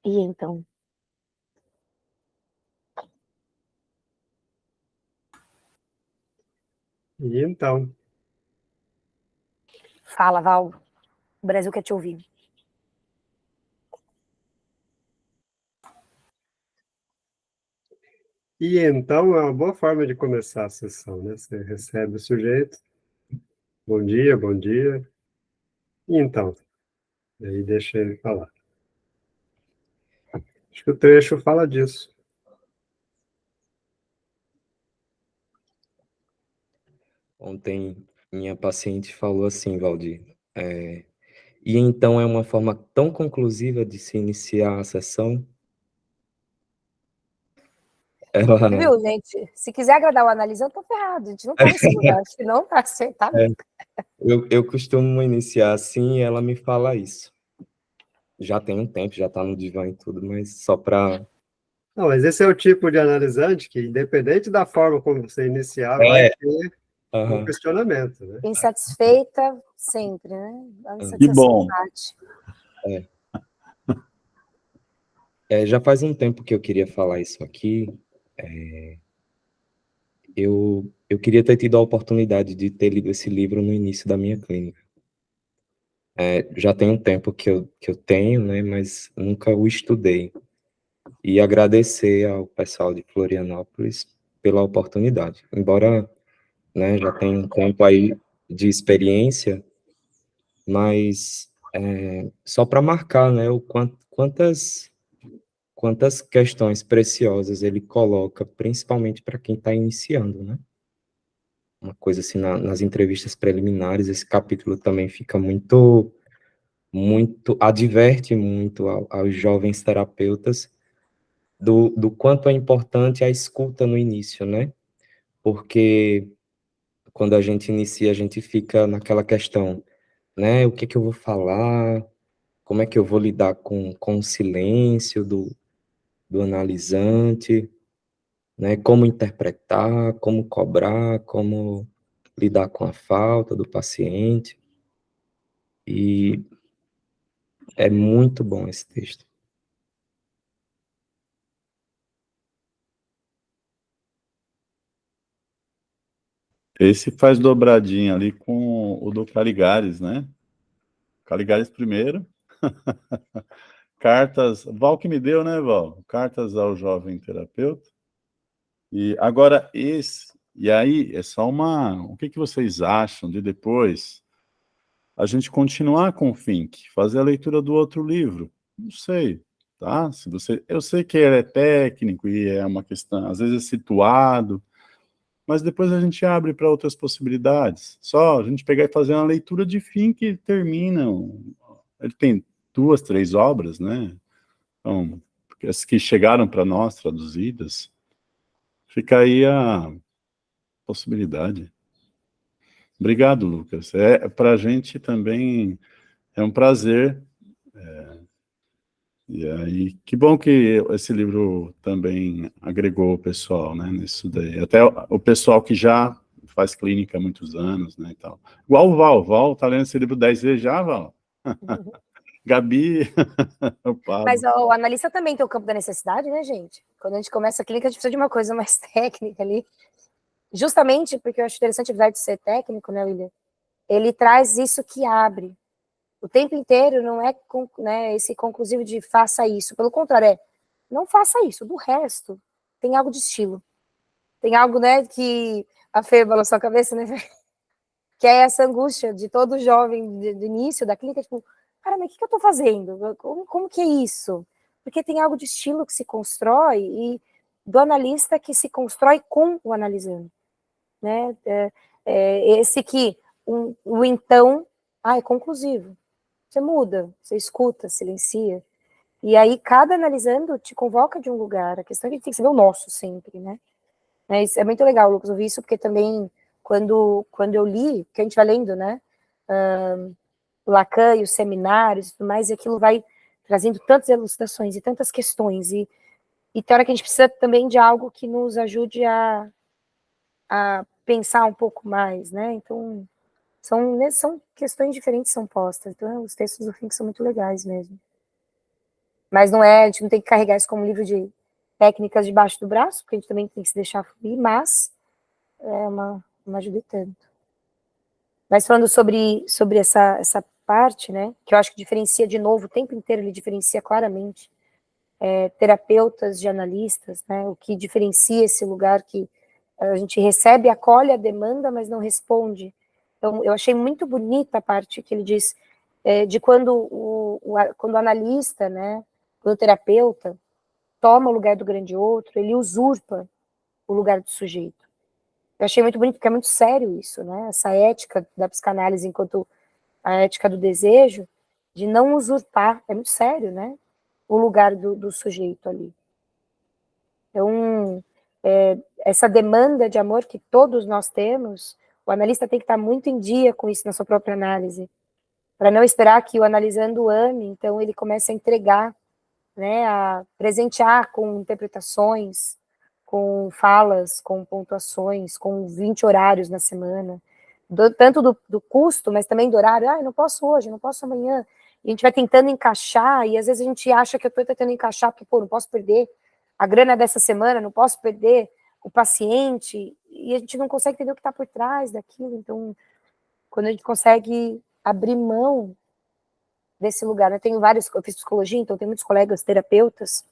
E então? E então? Fala, Val. O Brasil quer te ouvir. E então é uma boa forma de começar a sessão, né? Você recebe o sujeito, bom dia, bom dia. E então? E aí deixa ele falar. Acho que o trecho fala disso. Ontem, minha paciente falou assim, Valdir, e então é uma forma tão conclusiva de se iniciar a sessão? Ela, Viu, gente? Se quiser agradar o analisando, tô ferrado. A gente não tá nesse lugar. Acho que não tá acertado. eu costumo iniciar assim e ela me fala isso. Já tem um tempo, já tá no divã e tudo, mas só para... Não, mas esse é o tipo de analisante que, independente da forma como você iniciar, vai ter um questionamento, né? Insatisfeita sempre, né? A Que insatisfação bom. bate. Já faz um tempo que eu queria falar isso aqui. Eu queria ter tido a oportunidade de ter lido esse livro no início da minha clínica. Já tem um tempo que eu tenho, né, mas nunca o estudei. E agradecer ao pessoal de Florianópolis pela oportunidade. Embora, né, já tenha um tempo aí de experiência, mas só para marcar, né, quantas questões preciosas ele coloca, principalmente para quem está iniciando, né? Uma coisa assim, nas entrevistas preliminares, esse capítulo também fica adverte muito aos jovens terapeutas do quanto é importante a escuta no início, né? Porque quando a gente inicia, a gente fica naquela questão, né? O que é que eu vou falar? Como é que eu vou lidar com o silêncio do analisante, né? Como interpretar, como cobrar, como lidar com a falta do paciente. E é muito bom esse texto. Esse faz dobradinha ali com o do Caligares, né? Caligares primeiro. Cartas, Val que me deu, né, Val? Cartas ao jovem terapeuta. E agora e aí é só o que vocês acham de depois a gente continuar com o Fink, fazer a leitura do outro livro? Não sei, tá? Eu sei que ele é técnico e é uma questão, às vezes é situado, mas depois a gente abre para outras possibilidades. Só a gente pegar e fazer uma leitura de Fink e termina. Ele tem 2, 3 obras, né? Então, as que chegaram para nós traduzidas, fica aí a possibilidade. Obrigado, Lucas. Para a gente também É um prazer. E aí, que bom que esse livro também agregou o pessoal, né, nisso daí. Até o pessoal que já faz clínica há muitos anos, né, e tal. Igual o Val tá lendo esse livro 10 vezes já, Val? Gabi, o Mas Pablo. ó, o analista também tem o campo da necessidade, né, gente? Quando a gente começa a clínica, a gente precisa de uma coisa mais técnica ali. Justamente porque eu acho interessante, apesar de ser técnico, né, William? Ele traz isso que abre. O tempo inteiro não é, né, esse conclusivo de faça isso. Pelo contrário, não faça isso. Do resto, tem algo de estilo. Tem algo, né, que a Fê balançou a cabeça, né? Que é essa angústia de todo jovem do início da clínica, tipo, cara, mas o que eu tô fazendo? Como que é isso? Porque tem algo de estilo que se constrói e do analista que se constrói com o analisando, né? Esse que o então, é conclusivo. Você muda, você escuta, silencia. E aí, cada analisando te convoca de um lugar. A questão é que a gente tem que saber o nosso sempre, né? Isso é muito legal, Lucas, ouvir isso, porque também, quando eu li, que a gente vai lendo, né? O Lacan e os seminários e tudo mais, e aquilo vai trazendo tantas elucidações e tantas questões. E tem hora que a gente precisa também de algo que nos ajude a pensar um pouco mais, né? Então, são questões diferentes que são postas. Então, os textos do Fink são muito legais mesmo. Mas não é, a gente não tem que carregar isso como livro de técnicas debaixo do braço, porque a gente também tem que se deixar fluir, mas é uma ajuda e tanto. Mas falando sobre essa parte, né, que eu acho que diferencia de novo, o tempo inteiro ele diferencia claramente terapeutas de analistas, né, o que diferencia esse lugar que a gente recebe, acolhe a demanda, mas não responde. Então, eu achei muito bonita a parte que ele diz de quando o analista, né, quando o terapeuta toma o lugar do grande outro, ele usurpa o lugar do sujeito. Eu achei muito bonito, porque é muito sério isso, né? Essa ética da psicanálise enquanto a ética do desejo, de não usurpar, é muito sério, né? O lugar do sujeito ali. Então, essa demanda de amor que todos nós temos, o analista tem que estar muito em dia com isso na sua própria análise, para não esperar que o analisando ame, então ele comece a entregar, né, a presentear com interpretações, com falas, com pontuações, com 20 horários na semana, tanto do custo, mas também do horário. Eu não posso hoje, não posso amanhã. E a gente vai tentando encaixar, e às vezes a gente acha que eu estou tentando encaixar, porque, pô, não posso perder a grana dessa semana, não posso perder o paciente, e a gente não consegue entender o que está por trás daquilo. Então, quando a gente consegue abrir mão desse lugar, né? Eu fiz psicologia, então tenho muitos colegas terapeutas,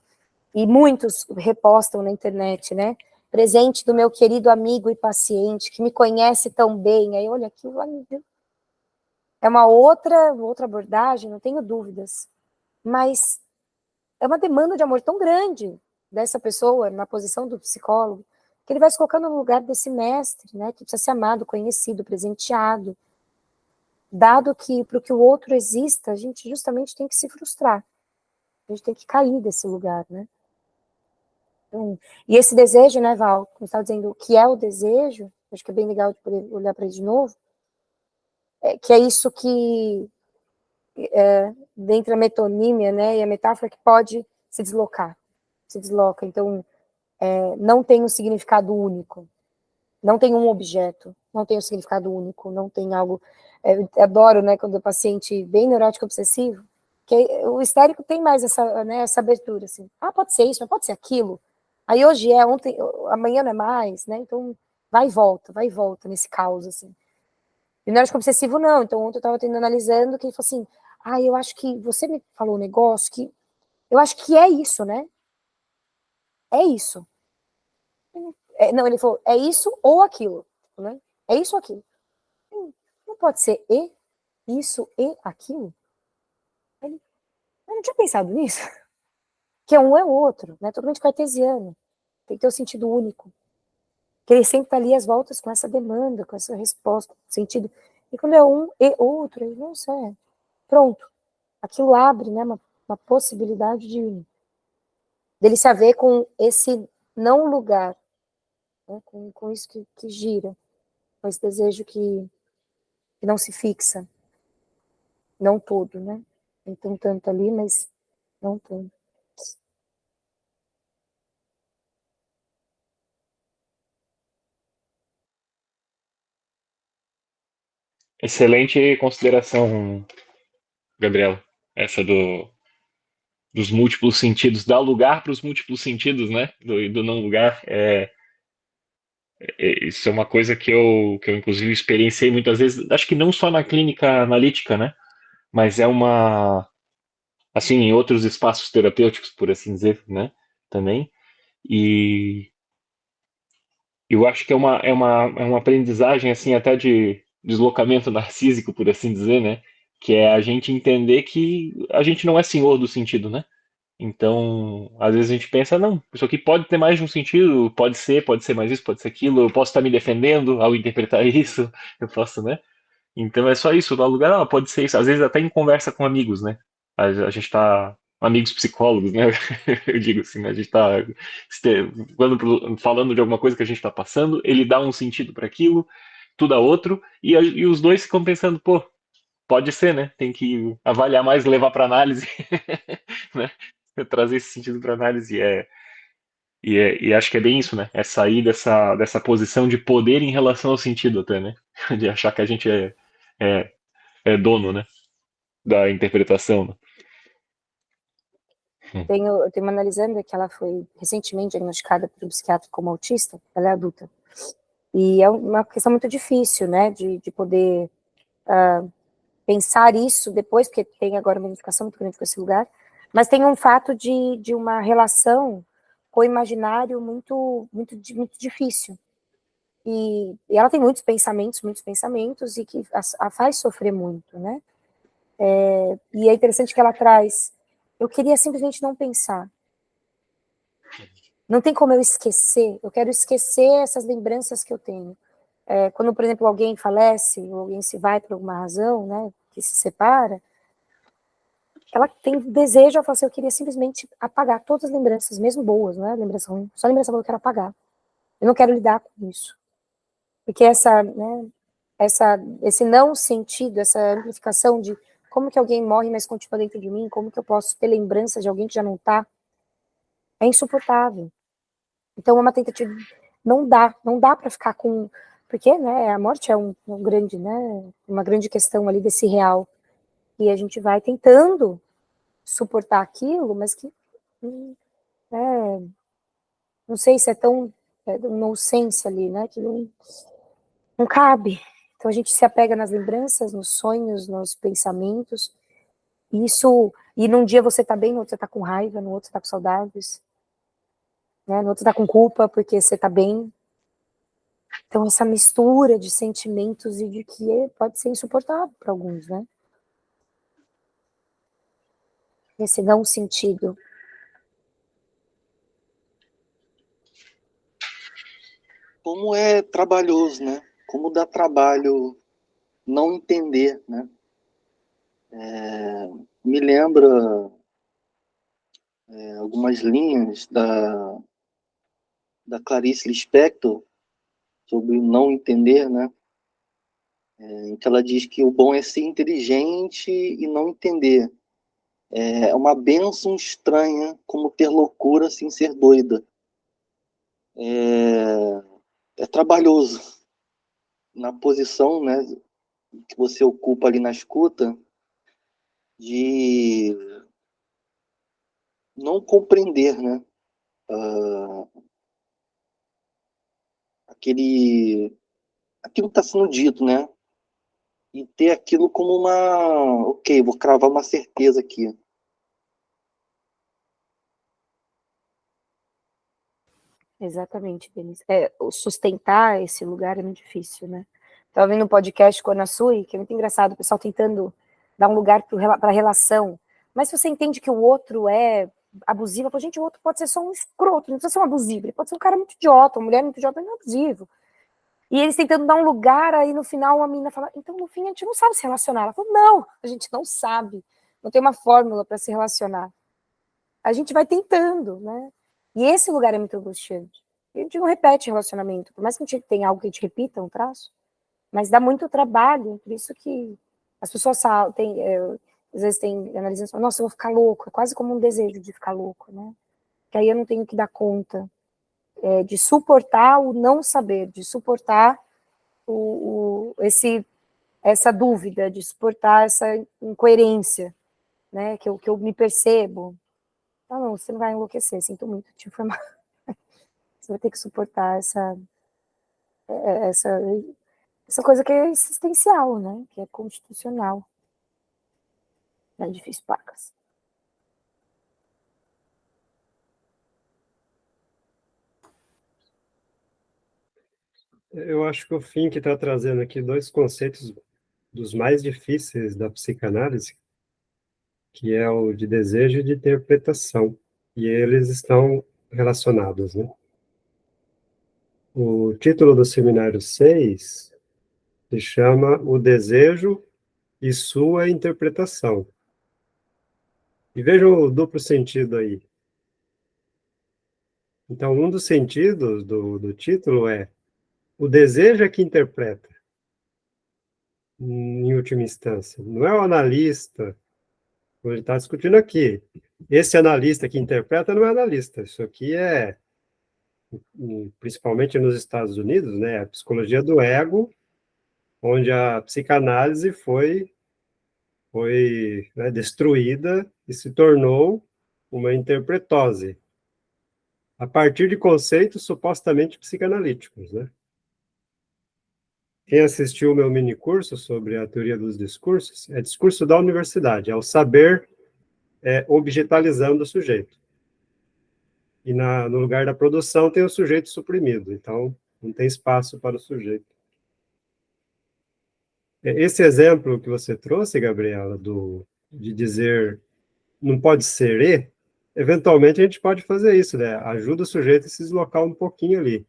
e muitos repostam na internet, né? Presente do meu querido amigo e paciente, que me conhece tão bem. Aí, olha, aquilo é uma outra abordagem, não tenho dúvidas. Mas é uma demanda de amor tão grande dessa pessoa, na posição do psicólogo, que ele vai se colocando no lugar desse mestre, né? Que precisa ser amado, conhecido, presenteado. Dado que, para que o outro exista, a gente justamente tem que se frustrar. A gente tem que cair desse lugar, né? E esse desejo, né, Val, como você estava dizendo, o que é o desejo, acho que é bem legal de poder olhar para ele de novo, que é isso que, dentro da metonímia, né, e a metáfora, que pode se desloca. Então, não tem um significado único, não tem um objeto, não tem um significado único, não tem algo... Eu adoro, né, quando o paciente bem neurótico obsessivo, que o histérico tem mais essa abertura, assim, pode ser isso, mas pode ser aquilo. Aí hoje ontem, amanhã não é mais, né? Então vai e volta nesse caos, assim. E o neurótico obsessivo não. Então ontem eu estava analisando que ele falou assim, eu acho que você me falou um negócio que eu acho que é isso, né? É isso. Não, ele falou, é isso ou aquilo, né? É isso ou aquilo. Não pode ser isso e aquilo. Eu não tinha pensado nisso. Que um é o outro, né? Totalmente cartesiano. Tem que ter um sentido único. Que ele sempre está ali às voltas com essa demanda, com essa resposta, sentido. E quando é um e outro, ele não sei. Pronto. Aquilo abre, né, uma possibilidade dele se haver com esse não lugar, né, com isso que gira, com esse desejo que não se fixa. não todo, né? Então, tanto ali, mas não tanto. Excelente consideração, Gabriela. Essa dos múltiplos sentidos, dar lugar para os múltiplos sentidos, né? Do não lugar. Isso é uma coisa que eu, inclusive, experienciei muitas vezes, acho que não só na clínica analítica, né? Mas é uma. Assim, em outros espaços terapêuticos, por assim dizer, né? Também. E eu acho que é uma aprendizagem, assim, até de deslocamento narcísico, por assim dizer, né? Que é a gente entender que a gente não é senhor do sentido, né? Então, às vezes a gente pensa, não, isso aqui pode ter mais de um sentido, pode ser mais isso, pode ser aquilo, eu posso estar me defendendo ao interpretar isso, eu posso, né? Então é só isso, no lugar, pode ser isso, às vezes até em conversa com amigos, né? A gente tá, amigos psicólogos, né? Eu digo assim, né? A gente tá falando de alguma coisa que a gente tá passando, ele dá um sentido para aquilo, tu dá outro, e os dois ficam pensando, pô, pode ser, né? Tem que avaliar mais, levar para análise, né? Trazer esse sentido para análise e acho que é bem isso, né? É sair dessa posição de poder em relação ao sentido até, né? De achar que a gente é, é dono, né? Da interpretação, né? Eu tenho uma analisando que ela foi recentemente diagnosticada por um psiquiatra como autista, ela é adulta. E é uma questão muito difícil, né, de poder pensar isso depois, porque tem agora uma identificação muito grande com esse lugar, mas tem um fato de uma relação com o imaginário muito difícil. E ela tem muitos pensamentos, e que a faz sofrer muito, né? E é interessante que ela traz, eu queria simplesmente não pensar. Não tem como eu esquecer, eu quero esquecer essas lembranças que eu tenho. Quando, por exemplo, alguém falece, ou alguém se vai por alguma razão, né, que se separa, ela tem desejo, ela fala assim, eu queria simplesmente apagar todas as lembranças, mesmo boas, não é lembrança ruim, só lembrança boa eu quero apagar. Eu não quero lidar com isso. Porque esse não sentido, essa amplificação de como que alguém morre, mas continua dentro de mim, como que eu posso ter lembrança de alguém que já não está, é insuportável. Então é uma tentativa, não dá para ficar com, porque, né, a morte é um grande, né, uma grande questão ali desse real, e a gente vai tentando suportar aquilo, mas que, não sei se é tão, uma inocência ali, né, que não cabe. Então a gente se apega nas lembranças, nos sonhos, nos pensamentos, e num dia você tá bem, no outro você tá com raiva, no outro você tá com saudades, né, no outro você tá com culpa porque você tá bem. Então essa mistura de sentimentos e de que pode ser insuportável para alguns, né? Esse não sentido. Como é trabalhoso, né? Como dá trabalho não entender, né? Me lembra algumas linhas da Clarice Lispector sobre o não entender, né? Em que ela diz que o bom é ser inteligente e não entender. É uma bênção estranha como ter loucura sem ser doida. É trabalhoso na posição, né, que você ocupa ali na escuta, de não compreender, né, aquilo que está sendo dito, né, e ter aquilo como ok, vou cravar uma certeza aqui. Exatamente, Denise. Sustentar esse lugar é muito difícil, né? Estava vendo um podcast com a Ana Sui, que é muito engraçado, o pessoal tentando dar um lugar para a relação. Mas se você entende que o outro é abusivo, fala, gente, o outro pode ser só um escroto, não precisa ser um abusivo, ele pode ser um cara muito idiota, uma mulher muito idiota, mas não é abusivo. E eles tentando dar um lugar, aí no final a menina fala, então no fim a gente não sabe se relacionar. Ela falou, não, a gente não sabe, não tem uma fórmula para se relacionar. A gente vai tentando, né? E esse lugar é muito angustiante. A gente não repete relacionamento, por mais que a gente tenha algo que a gente repita, um traço, mas dá muito trabalho, por isso que As pessoas às vezes tem analisando, falam, nossa, eu vou ficar louco, é quase como um desejo de ficar louco, né? Que aí eu não tenho que dar conta de suportar o não saber, de suportar essa dúvida, de suportar essa incoerência, né? Que eu me percebo. Não, você não vai enlouquecer, sinto muito te informar. Você vai ter que suportar essa coisa que é existencial, né? Que é constitucional. Não é difícil, pacas. Eu acho que o Fink está trazendo aqui dois conceitos dos mais difíceis da psicanálise, que é o de desejo e de interpretação, e eles estão relacionados, né? O título do seminário 6 se chama O Desejo e Sua Interpretação. E vejam o duplo sentido aí. Então, um dos sentidos do título é o desejo é que interpreta, em última instância. Não é o analista, como ele está discutindo aqui. Esse analista que interpreta não é analista. Isso aqui é, principalmente nos Estados Unidos, né, a psicologia do ego, onde a psicanálise foi né, destruída e se tornou uma interpretose, a partir de conceitos supostamente psicanalíticos, né? Quem assistiu o meu mini curso sobre a teoria dos discursos, é discurso da universidade, é o saber objetalizando o sujeito. E no lugar da produção tem o sujeito suprimido, então não tem espaço para o sujeito. Esse exemplo que você trouxe, Gabriela, de dizer não pode ser e, eventualmente a gente pode fazer isso, né? Ajuda o sujeito a se deslocar um pouquinho ali.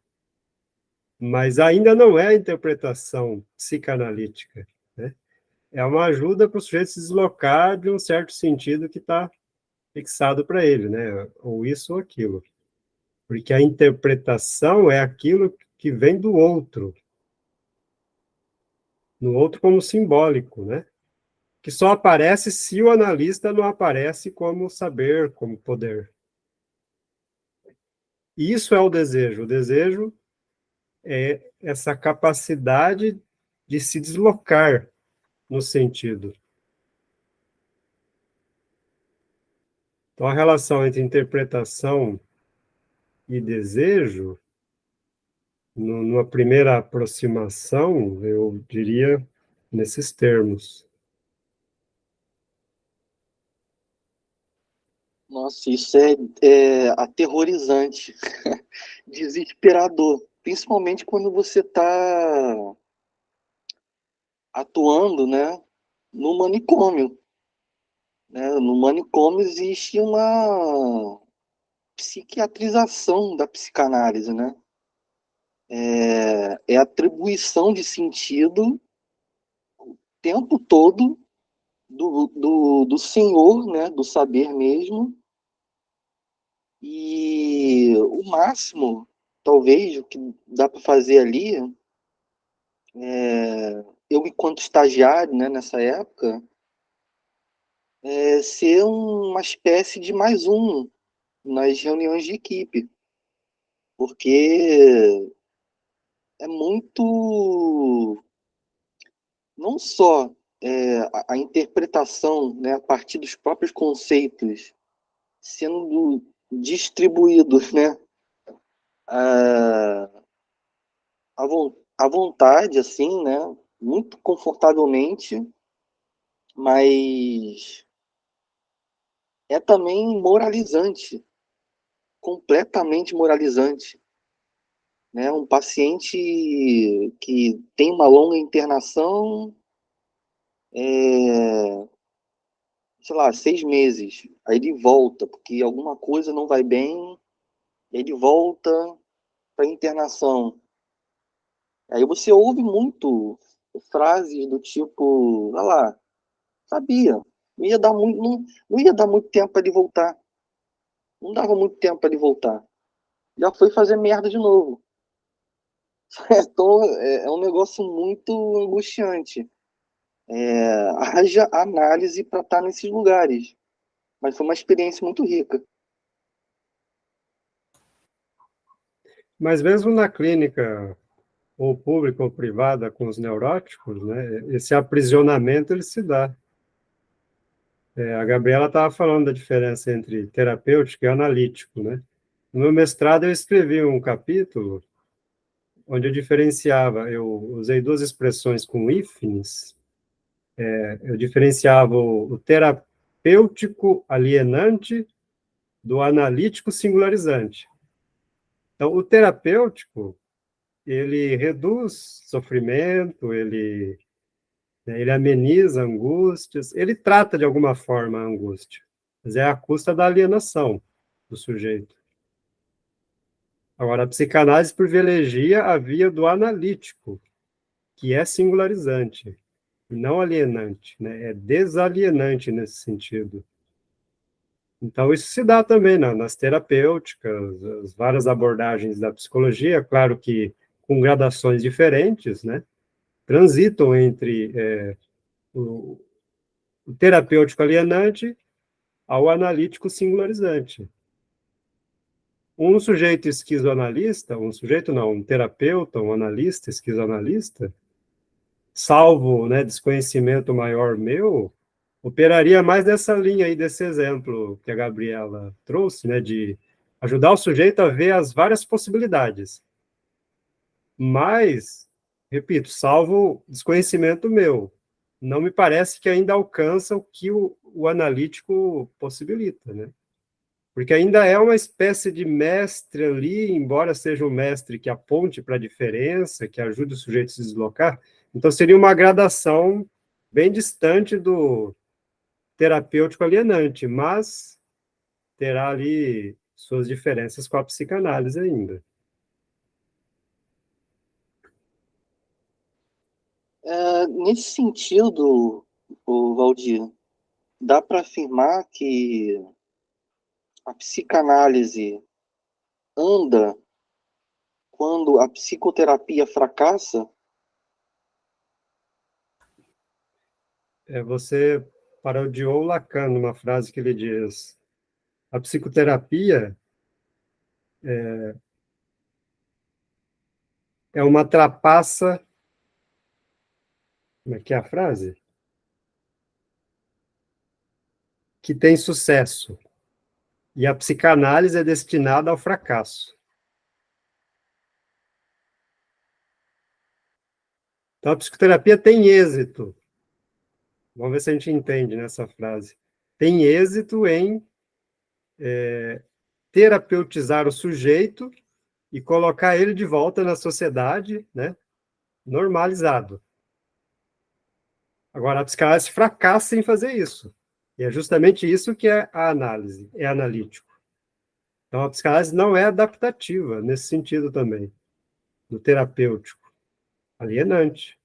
Mas ainda não é a interpretação psicanalítica, né? É uma ajuda para o sujeito se deslocar de um certo sentido que está fixado para ele, né? Ou isso ou aquilo. Porque a interpretação é aquilo que vem do outro. No outro como simbólico, né? Que só aparece se o analista não aparece como saber, como poder. Isso é o desejo. O desejo é essa capacidade de se deslocar no sentido. Então, a relação entre interpretação e desejo, numa primeira aproximação, eu diria nesses termos. Nossa, isso é aterrorizante, desesperador, principalmente quando você está atuando, né, no manicômio. Né? No manicômio existe uma psiquiatrização da psicanálise, né? É atribuição de sentido o tempo todo do senhor, né, do saber mesmo, e o máximo, talvez, o que dá para fazer ali, eu enquanto estagiário, né, nessa época, ser uma espécie de mais um nas reuniões de equipe, porque é muito, não só a interpretação, né, a partir dos próprios conceitos sendo distribuídos, né, a, a vontade, assim, né, muito confortavelmente, mas é também moralizante, completamente moralizante, né? Um paciente que tem uma longa internação, sei lá, 6 meses, aí ele volta, porque alguma coisa não vai bem, ele volta para internação. Aí você ouve muito frases do tipo, olha lá, sabia, não ia dar muito, não ia dar muito tempo para ele voltar. Não dava muito tempo para ele voltar. Já foi fazer merda de novo. Então, é um negócio muito angustiante. haja análise para estar nesses lugares. Mas foi uma experiência muito rica. Mas mesmo na clínica, ou pública ou privada, com os neuróticos, né, esse aprisionamento ele se dá. A Gabriela estava falando da diferença entre terapêutico e analítico, né? No meu mestrado eu escrevi um capítulo onde eu diferenciava, eu usei duas expressões com hífenes, eu diferenciava o terapêutico alienante do analítico singularizante. Então, o terapêutico, ele reduz sofrimento, ele ameniza angústias, ele trata de alguma forma a angústia, mas é à custa da alienação do sujeito. Agora, a psicanálise privilegia a via do analítico, que é singularizante, e não alienante, né? É desalienante nesse sentido. Então, isso se dá também nas terapêuticas, as várias abordagens da psicologia, claro que com gradações diferentes, né? Transitam entre o terapêutico alienante ao analítico singularizante. Um sujeito esquizoanalista, um terapeuta, um analista esquizoanalista, salvo, né, desconhecimento maior meu, operaria mais nessa linha aí, desse exemplo que a Gabriela trouxe, né, de ajudar o sujeito a ver as várias possibilidades. Mas, repito, salvo desconhecimento meu, não me parece que ainda alcança o que o analítico possibilita, né? Porque ainda é uma espécie de mestre ali, embora seja um mestre que aponte para a diferença, que ajude o sujeito a se deslocar, então seria uma gradação bem distante do terapêutico alienante, mas terá ali suas diferenças com a psicanálise ainda. Nesse sentido, o Valdir, dá para afirmar que a psicanálise anda quando a psicoterapia fracassa? Você parodiou Lacan numa frase que ele diz: a psicoterapia é uma trapaça. Como é que é a frase? Que tem sucesso. E a psicanálise é destinada ao fracasso. Então, a psicoterapia tem êxito. Vamos ver se a gente entende nessa frase. Tem êxito em terapeutizar o sujeito e colocar ele de volta na sociedade, né, normalizado. Agora, a psicanálise fracassa em fazer isso. E é justamente isso que é a análise, é analítico. Então, a psicanálise não é adaptativa nesse sentido também, do terapêutico, alienante.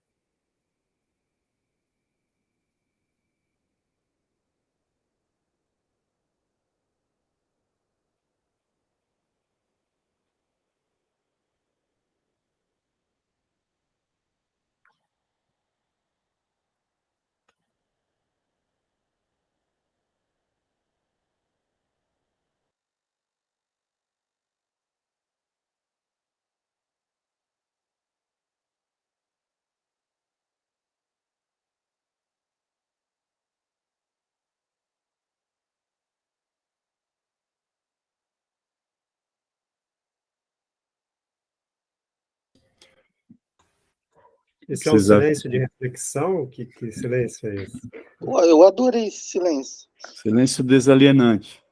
Esse é um Vocês acham? silêncio de reflexão? Que silêncio é esse? Eu adorei esse silêncio. Silêncio desalienante.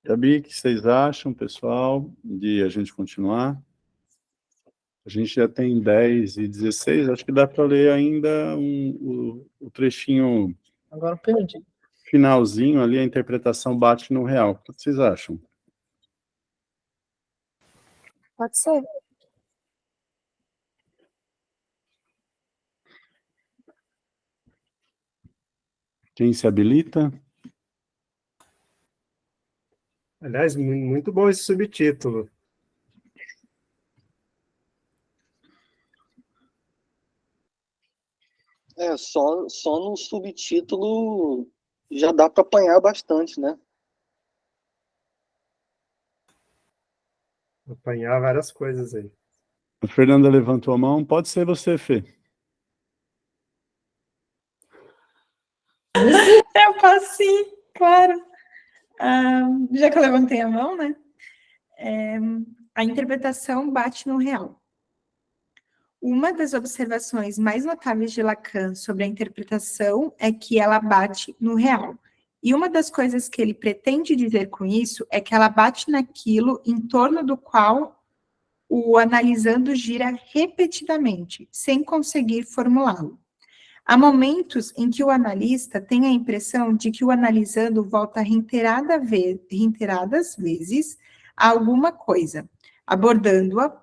Gabi, o que vocês acham, pessoal, de a gente continuar? A gente já tem 10:16, acho que dá para ler ainda o trechinho. Agora eu perdi. Finalzinho ali, a interpretação bate no real. O que vocês acham? Pode ser. Quem se habilita? Aliás, muito bom esse subtítulo. Só no subtítulo já dá para apanhar bastante, né? Apanhar várias coisas aí. A Fernanda levantou a mão. Pode ser você, Fê. Eu posso sim, claro. Já que eu levantei a mão, né? A interpretação bate no real. Uma das observações mais notáveis de Lacan sobre a interpretação é que ela bate no real. E uma das coisas que ele pretende dizer com isso é que ela bate naquilo em torno do qual o analisando gira repetidamente, sem conseguir formulá-lo. Há momentos em que o analista tem a impressão de que o analisando volta reiteradas vezes a alguma coisa, abordando-a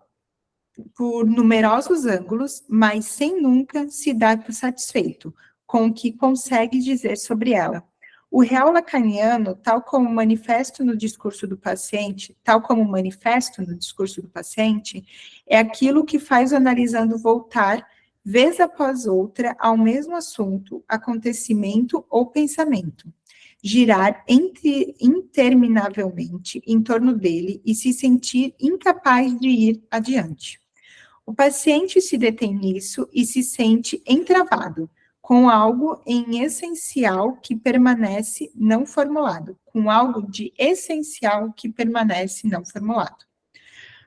por numerosos ângulos, mas sem nunca se dar por satisfeito com o que consegue dizer sobre ela. O real lacaniano, tal como o manifesto no discurso do paciente, é aquilo que faz o analisando voltar, vez após outra, ao mesmo assunto, acontecimento ou pensamento, girar interminavelmente em torno dele e se sentir incapaz de ir adiante. O paciente se detém nisso e se sente entravado, com algo em essencial que permanece não formulado, com algo de essencial que permanece não formulado.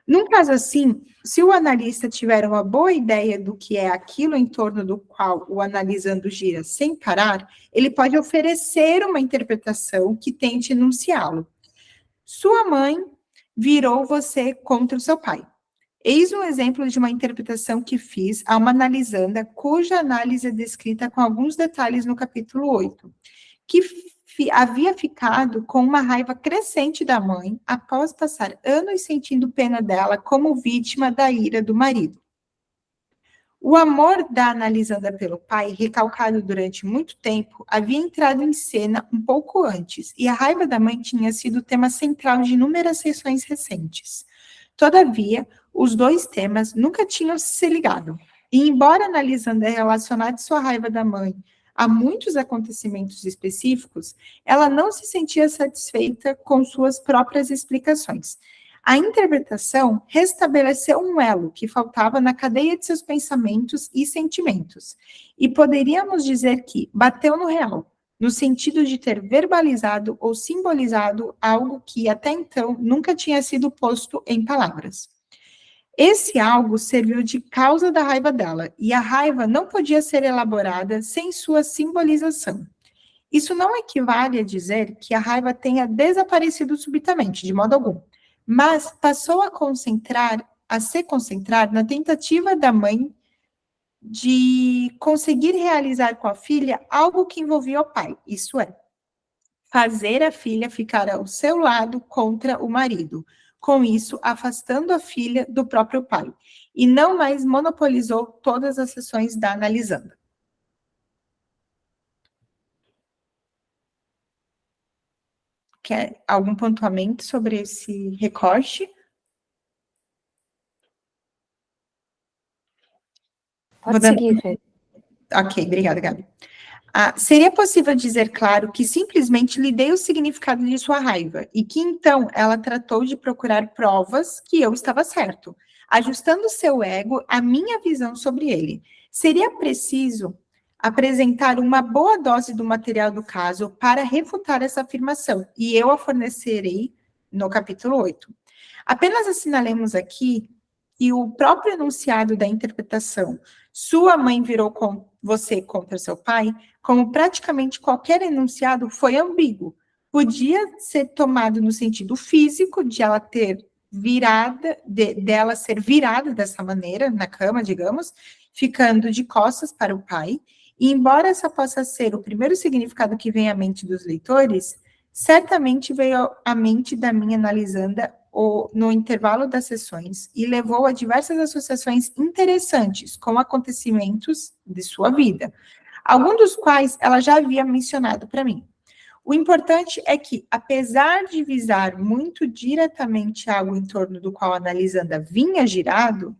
Num caso assim, se o analista tiver uma boa ideia do que é aquilo em torno do qual o analisando gira sem parar, ele pode oferecer uma interpretação que tente enunciá-lo. Sua mãe virou você contra o seu pai. Eis um exemplo de uma interpretação que fiz a uma analisanda, cuja análise é descrita com alguns detalhes no capítulo 8, que havia ficado com uma raiva crescente da mãe após passar anos sentindo pena dela como vítima da ira do marido. O amor da analisanda pelo pai, recalcado durante muito tempo, havia entrado em cena um pouco antes, e a raiva da mãe tinha sido o tema central de inúmeras sessões recentes. Todavia, os dois temas nunca tinham se ligado. E embora analisando relacionar sua raiva da mãe a muitos acontecimentos específicos, ela não se sentia satisfeita com suas próprias explicações. A interpretação restabeleceu um elo que faltava na cadeia de seus pensamentos e sentimentos. E poderíamos dizer que bateu no real, no sentido de ter verbalizado ou simbolizado algo que até então nunca tinha sido posto em palavras. Esse algo serviu de causa da raiva dela, e a raiva não podia ser elaborada sem sua simbolização. Isso não equivale a dizer que a raiva tenha desaparecido subitamente, de modo algum, mas passou a se concentrar na tentativa da mãe de conseguir realizar com a filha algo que envolvia o pai, isso é, fazer a filha ficar ao seu lado contra o marido, com isso afastando a filha do próprio pai, e não mais monopolizou todas as sessões da analisanda. Quer algum pontuamento sobre esse recorte? Pode seguir, Fê. Ok, obrigada, Gabi. Seria possível dizer, claro, que simplesmente lhe dei o significado de sua raiva e que, então, ela tratou de procurar provas que eu estava certo, ajustando seu ego à minha visão sobre ele. Seria preciso apresentar uma boa dose do material do caso para refutar essa afirmação, e eu a fornecerei no capítulo 8. Apenas assinalemos aqui que o próprio enunciado da interpretação "sua mãe virou com você contra seu pai", como praticamente qualquer enunciado, foi ambíguo. Podia ser tomado no sentido físico, de ela ter dela ser virada dessa maneira, na cama, digamos, ficando de costas para o pai, e embora essa possa ser o primeiro significado que vem à mente dos leitores, certamente veio à mente da minha analisanda no intervalo das sessões e levou a diversas associações interessantes com acontecimentos de sua vida, alguns dos quais ela já havia mencionado para mim. O importante é que, apesar de visar muito diretamente algo em torno do qual a analisanda vinha girando,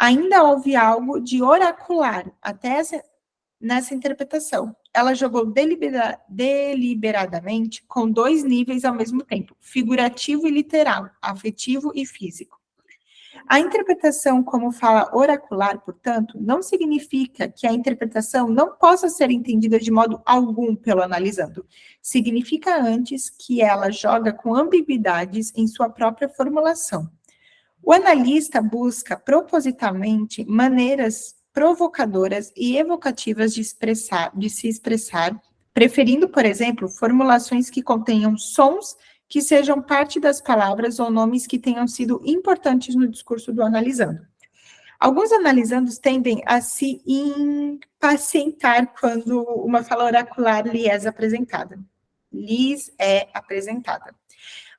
Ainda houve algo de oracular nessa interpretação. Ela jogou deliberadamente com dois níveis ao mesmo tempo, figurativo e literal, afetivo e físico. A interpretação como fala oracular, portanto, não significa que a interpretação não possa ser entendida de modo algum pelo analisando. Significa antes que ela joga com ambiguidades em sua própria formulação. O analista busca propositalmente maneiras provocadoras e evocativas de se expressar, preferindo, por exemplo, formulações que contenham sons que sejam parte das palavras ou nomes que tenham sido importantes no discurso do analisando. Alguns analisandos tendem a se impacientar quando uma fala oracular lhes é apresentada.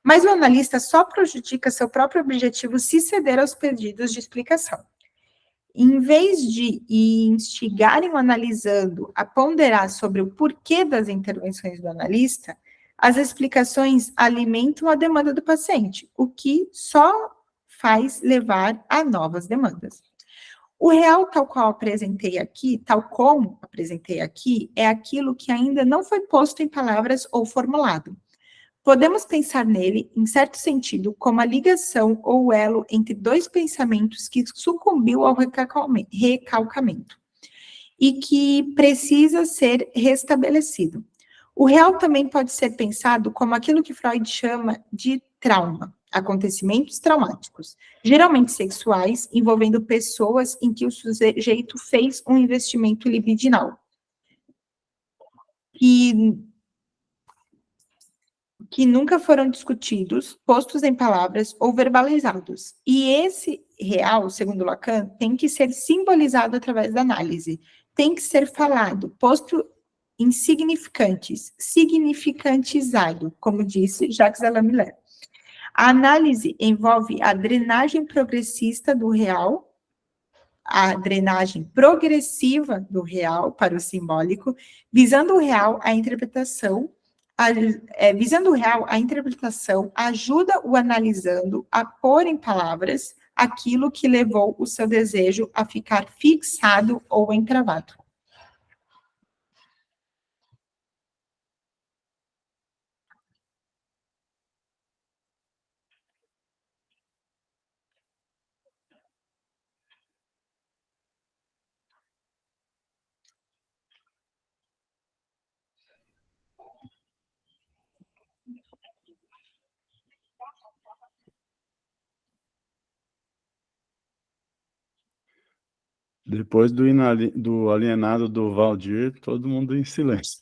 Mas o analista só prejudica seu próprio objetivo se ceder aos pedidos de explicação. Em vez de instigarem o analisando a ponderar sobre o porquê das intervenções do analista, as explicações alimentam a demanda do paciente, o que só faz levar a novas demandas. O real, tal como apresentei aqui, é aquilo que ainda não foi posto em palavras ou formulado. Podemos pensar nele, em certo sentido, como a ligação ou o elo entre dois pensamentos que sucumbiu ao recalcamento e que precisa ser restabelecido. O real também pode ser pensado como aquilo que Freud chama de trauma, acontecimentos traumáticos, geralmente sexuais, envolvendo pessoas em que o sujeito fez um investimento libidinal. Que nunca foram discutidos, postos em palavras ou verbalizados. E esse real, segundo Lacan, tem que ser simbolizado através da análise, tem que ser falado, posto em significantes, significantizado, como disse Jacques Alain Miller. A análise envolve a drenagem progressista do real, a drenagem progressiva do real para o simbólico, visando o real, a interpretação ajuda o analisando a pôr em palavras aquilo que levou o seu desejo a ficar fixado ou entravado. Depois do alienado do Valdir, todo mundo em silêncio.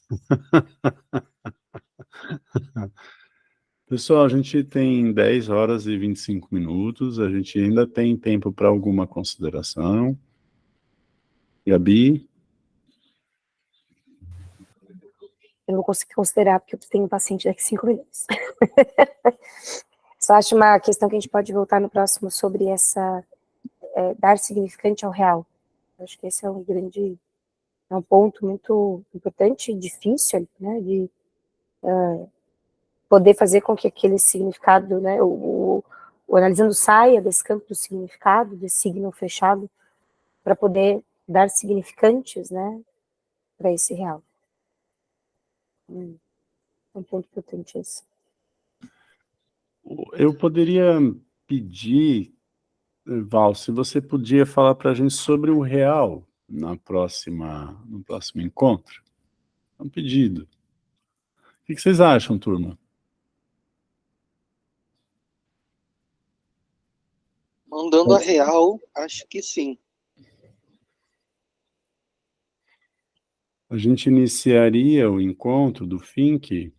Pessoal, a gente tem 10 horas e 25 minutos, a gente ainda tem tempo para alguma consideração. Gabi? Eu não vou conseguir considerar, porque eu tenho um paciente daqui a 5 minutos. Só acho uma questão que a gente pode voltar no próximo sobre essa, dar significante ao real. Acho que esse é um ponto muito importante e difícil, né, de poder fazer com que aquele significado, né, o analisando saia desse campo do significado, desse signo fechado, para poder dar significantes, né, para esse real. É um ponto importante esse. Eu poderia pedir, Val, se você podia falar para a gente sobre o real no próximo encontro. É um pedido. O que vocês acham, turma? Mandando a real, acho que sim. A gente iniciaria o encontro do Fink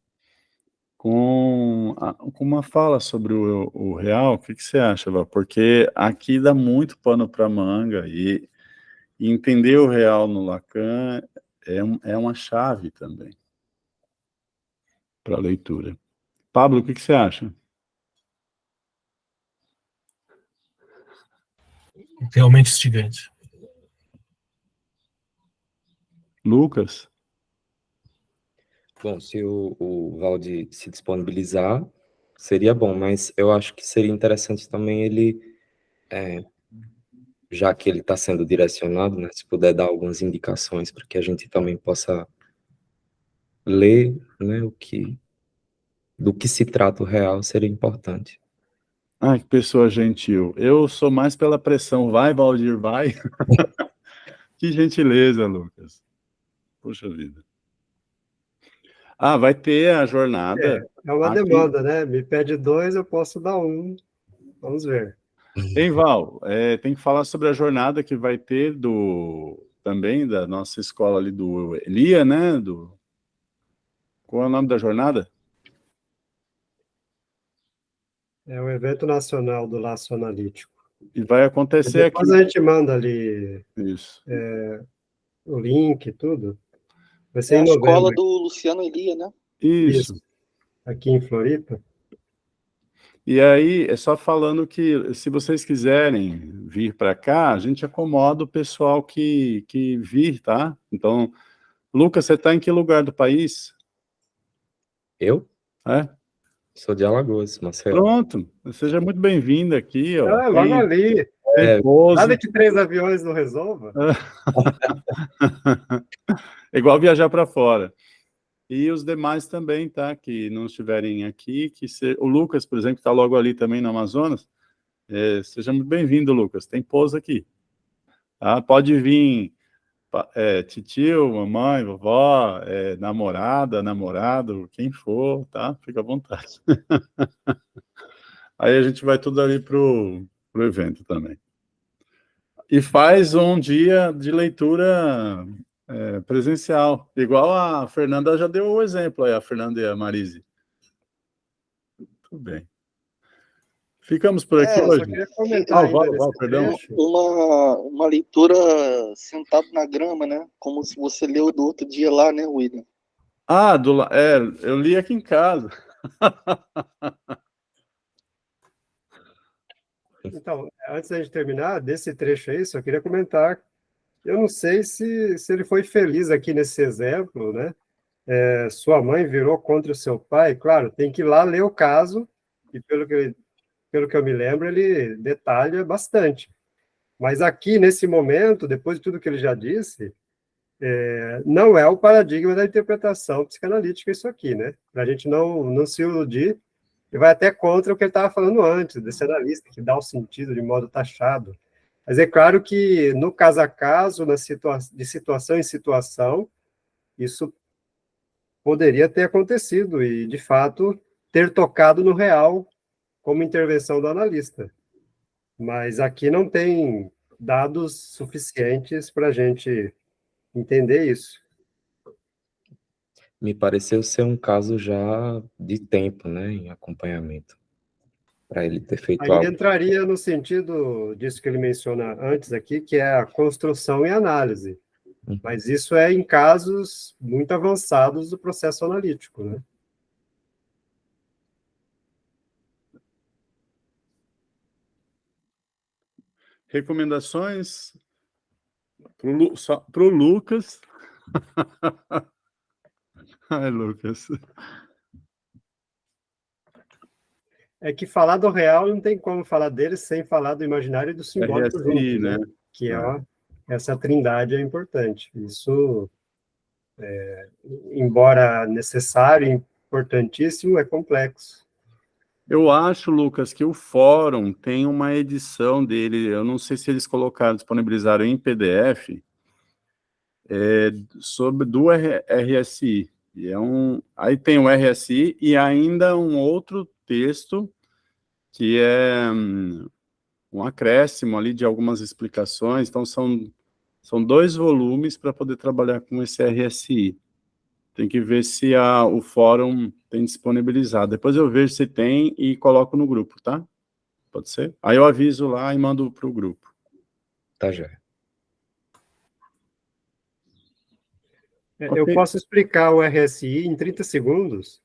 com uma fala sobre o real. O que você acha, Val? Porque aqui dá muito pano para manga e entender o real no Lacan é uma chave também para a leitura. Pablo, o que você acha? Realmente instigante. Lucas? Bom, se o Valdir se disponibilizar, seria bom, mas eu acho que seria interessante também ele já que ele está sendo direcionado, né, se puder dar algumas indicações para que a gente também possa ler, né, do que se trata o real, seria importante. Ai, que pessoa gentil. Eu sou mais pela pressão. Vai, Valdir, vai. Que gentileza, Lucas. Puxa vida. Ah, vai ter a jornada. É uma aqui. demanda, né? Me pede 2, eu posso dar 1. Vamos ver. Hein, Val? Tem que falar sobre a jornada que vai ter também da nossa escola ali do Elia, né? Qual é o nome da jornada? É o evento nacional do laço analítico. E vai acontecer aqui. Depois a gente manda ali Isso. o link e tudo. Vai ser É a em novembro. escola do Luciano Elia, né? Isso. Aqui em Floripa. E aí, é só falando que, se vocês quiserem vir para cá, a gente acomoda o pessoal que vir, tá? Então, Lucas, você está em que lugar do país? Eu? É? Sou de Alagoas, Maceió. Pronto, seja muito bem-vindo aqui, ó. Ah, logo ali. Tem pose. Nada que 3 aviões não resolva. É igual viajar para fora. E os demais também, tá? Que não estiverem aqui, o Lucas, por exemplo, que está logo ali também no Amazonas, seja muito bem-vindo, Lucas. Tem pouso aqui. Tá? Pode vir titio, mamãe, vovó, namorada, namorado, quem for, tá? Fica à vontade. Aí a gente vai tudo ali pro evento também. E faz um dia de leitura presencial, igual a Fernanda já deu o exemplo aí, a Fernanda e a Marise. Tudo bem. Ficamos por aqui hoje. Só queria comentar perdão. Uma leitura sentado na grama, né? Como se você leu do outro dia lá, né, William? Ah, eu li aqui em casa. Então, antes da gente terminar, desse trecho aí, só queria comentar, eu não sei se ele foi feliz aqui nesse exemplo, né? Sua mãe virou contra o seu pai, claro, tem que ir lá ler o caso, e pelo que eu me lembro, ele detalha bastante. Mas aqui, nesse momento, depois de tudo que ele já disse, não é o paradigma da interpretação psicanalítica isso aqui, né? Para a gente não se iludir, e vai até contra o que ele estava falando antes, desse analista que dá o sentido de modo taxado. Mas é claro que, no caso a caso, de situação em situação, isso poderia ter acontecido e, de fato, ter tocado no real como intervenção do analista. Mas aqui não tem dados suficientes para a gente entender isso. Me pareceu ser um caso já de tempo, né, em acompanhamento, para ele ter feito Aí algo. entraria no sentido disso que ele menciona antes aqui, que é a construção e análise. Mas isso é em casos muito avançados do processo analítico, né? Recomendações para o Lucas. Ai, Lucas. É que falar do real não tem como falar dele sem falar do imaginário e do simbólico RSI, juntos, né? Que essa trindade é importante. Isso, embora necessário e importantíssimo, é complexo. Eu acho, Lucas, que o fórum tem uma edição dele, eu não sei se eles disponibilizaram em PDF, do RSI. Aí tem o RSI e ainda um outro texto que é um acréscimo ali de algumas explicações. Então, são 2 volumes para poder trabalhar com esse RSI. Tem que ver se o fórum tem disponibilizado. Depois eu vejo se tem e coloco no grupo, tá? Pode ser? Aí eu aviso lá e mando para o grupo. Tá, já. Eu posso explicar o RSI em 30 segundos?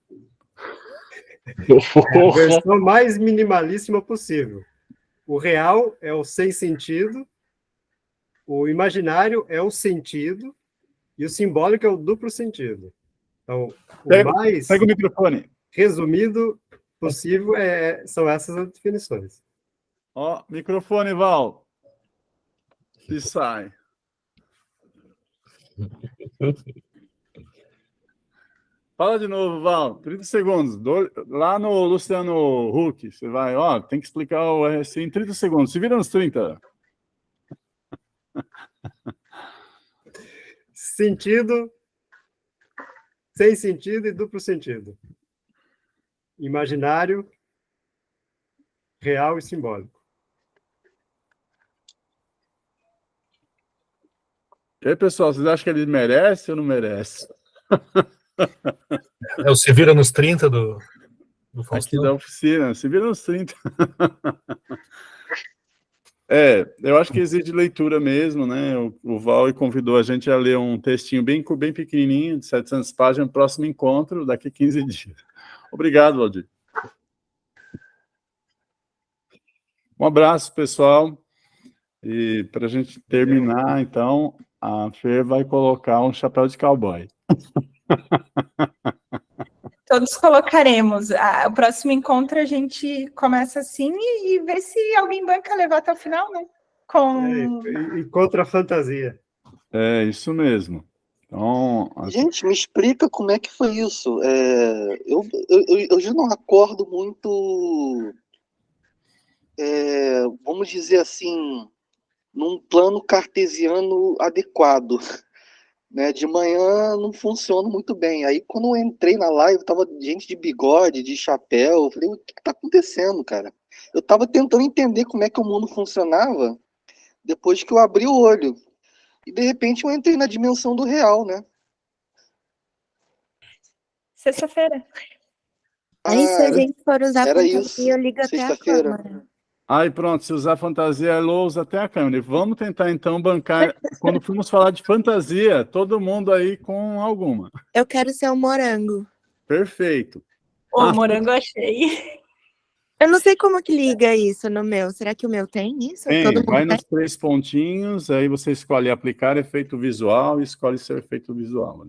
A versão mais minimalíssima possível. O real é o sem sentido, o imaginário é o sentido, e o simbólico é o duplo sentido. Então, mais pega o microfone. Resumido possível são essas as definições. Microfone, Val. e sai. Fala de novo, Val. 30 segundos. Lá no Luciano Huck, você vai, ó, tem que explicar o RSI em 30 segundos. Se vira nos 30. Sentido, sem sentido e duplo sentido. Imaginário, real e simbólico. E aí, pessoal, vocês acham que ele merece ou não merece? É o Se Vira nos 30 do Aqui Faustão. da oficina, se vira nos 30. Eu acho que exige leitura mesmo, né? O Val convidou a gente a ler um textinho bem pequenininho, de 700 páginas, no próximo encontro, daqui a 15 dias. Obrigado, Valdir. Um abraço, pessoal. E para a gente terminar, então, a Fer vai colocar um chapéu de cowboy. Todos colocaremos. O próximo encontro a gente começa assim e vê se alguém banca levar até o final, né? E contra a fantasia. É, isso mesmo. Então, Gente, me explica como é que foi isso. Eu já não acordo muito, vamos dizer assim, num plano cartesiano adequado. Né, de manhã não funciona muito bem. Aí quando eu entrei na live, tava gente de bigode, de chapéu. Eu falei, o que tá acontecendo, cara? Eu tava tentando entender como é que o mundo funcionava depois que eu abri o olho. E de repente eu entrei na dimensão do real, né? Sexta-feira. Aí se a gente for usar era fantasia, isso. eu ligo até a Sexta-feira. câmera. Aí pronto, se usar fantasia, a Elô usa até a câmera. Vamos tentar então bancar. Quando formos falar de fantasia, todo mundo aí com alguma. Eu quero ser um morango. Perfeito. O morango achei. Eu não sei como que liga isso no meu. Será que o meu tem isso? Tem, Todo mundo vai tem? nos 3 pontinhos, aí você escolhe aplicar efeito visual e escolhe seu efeito visual.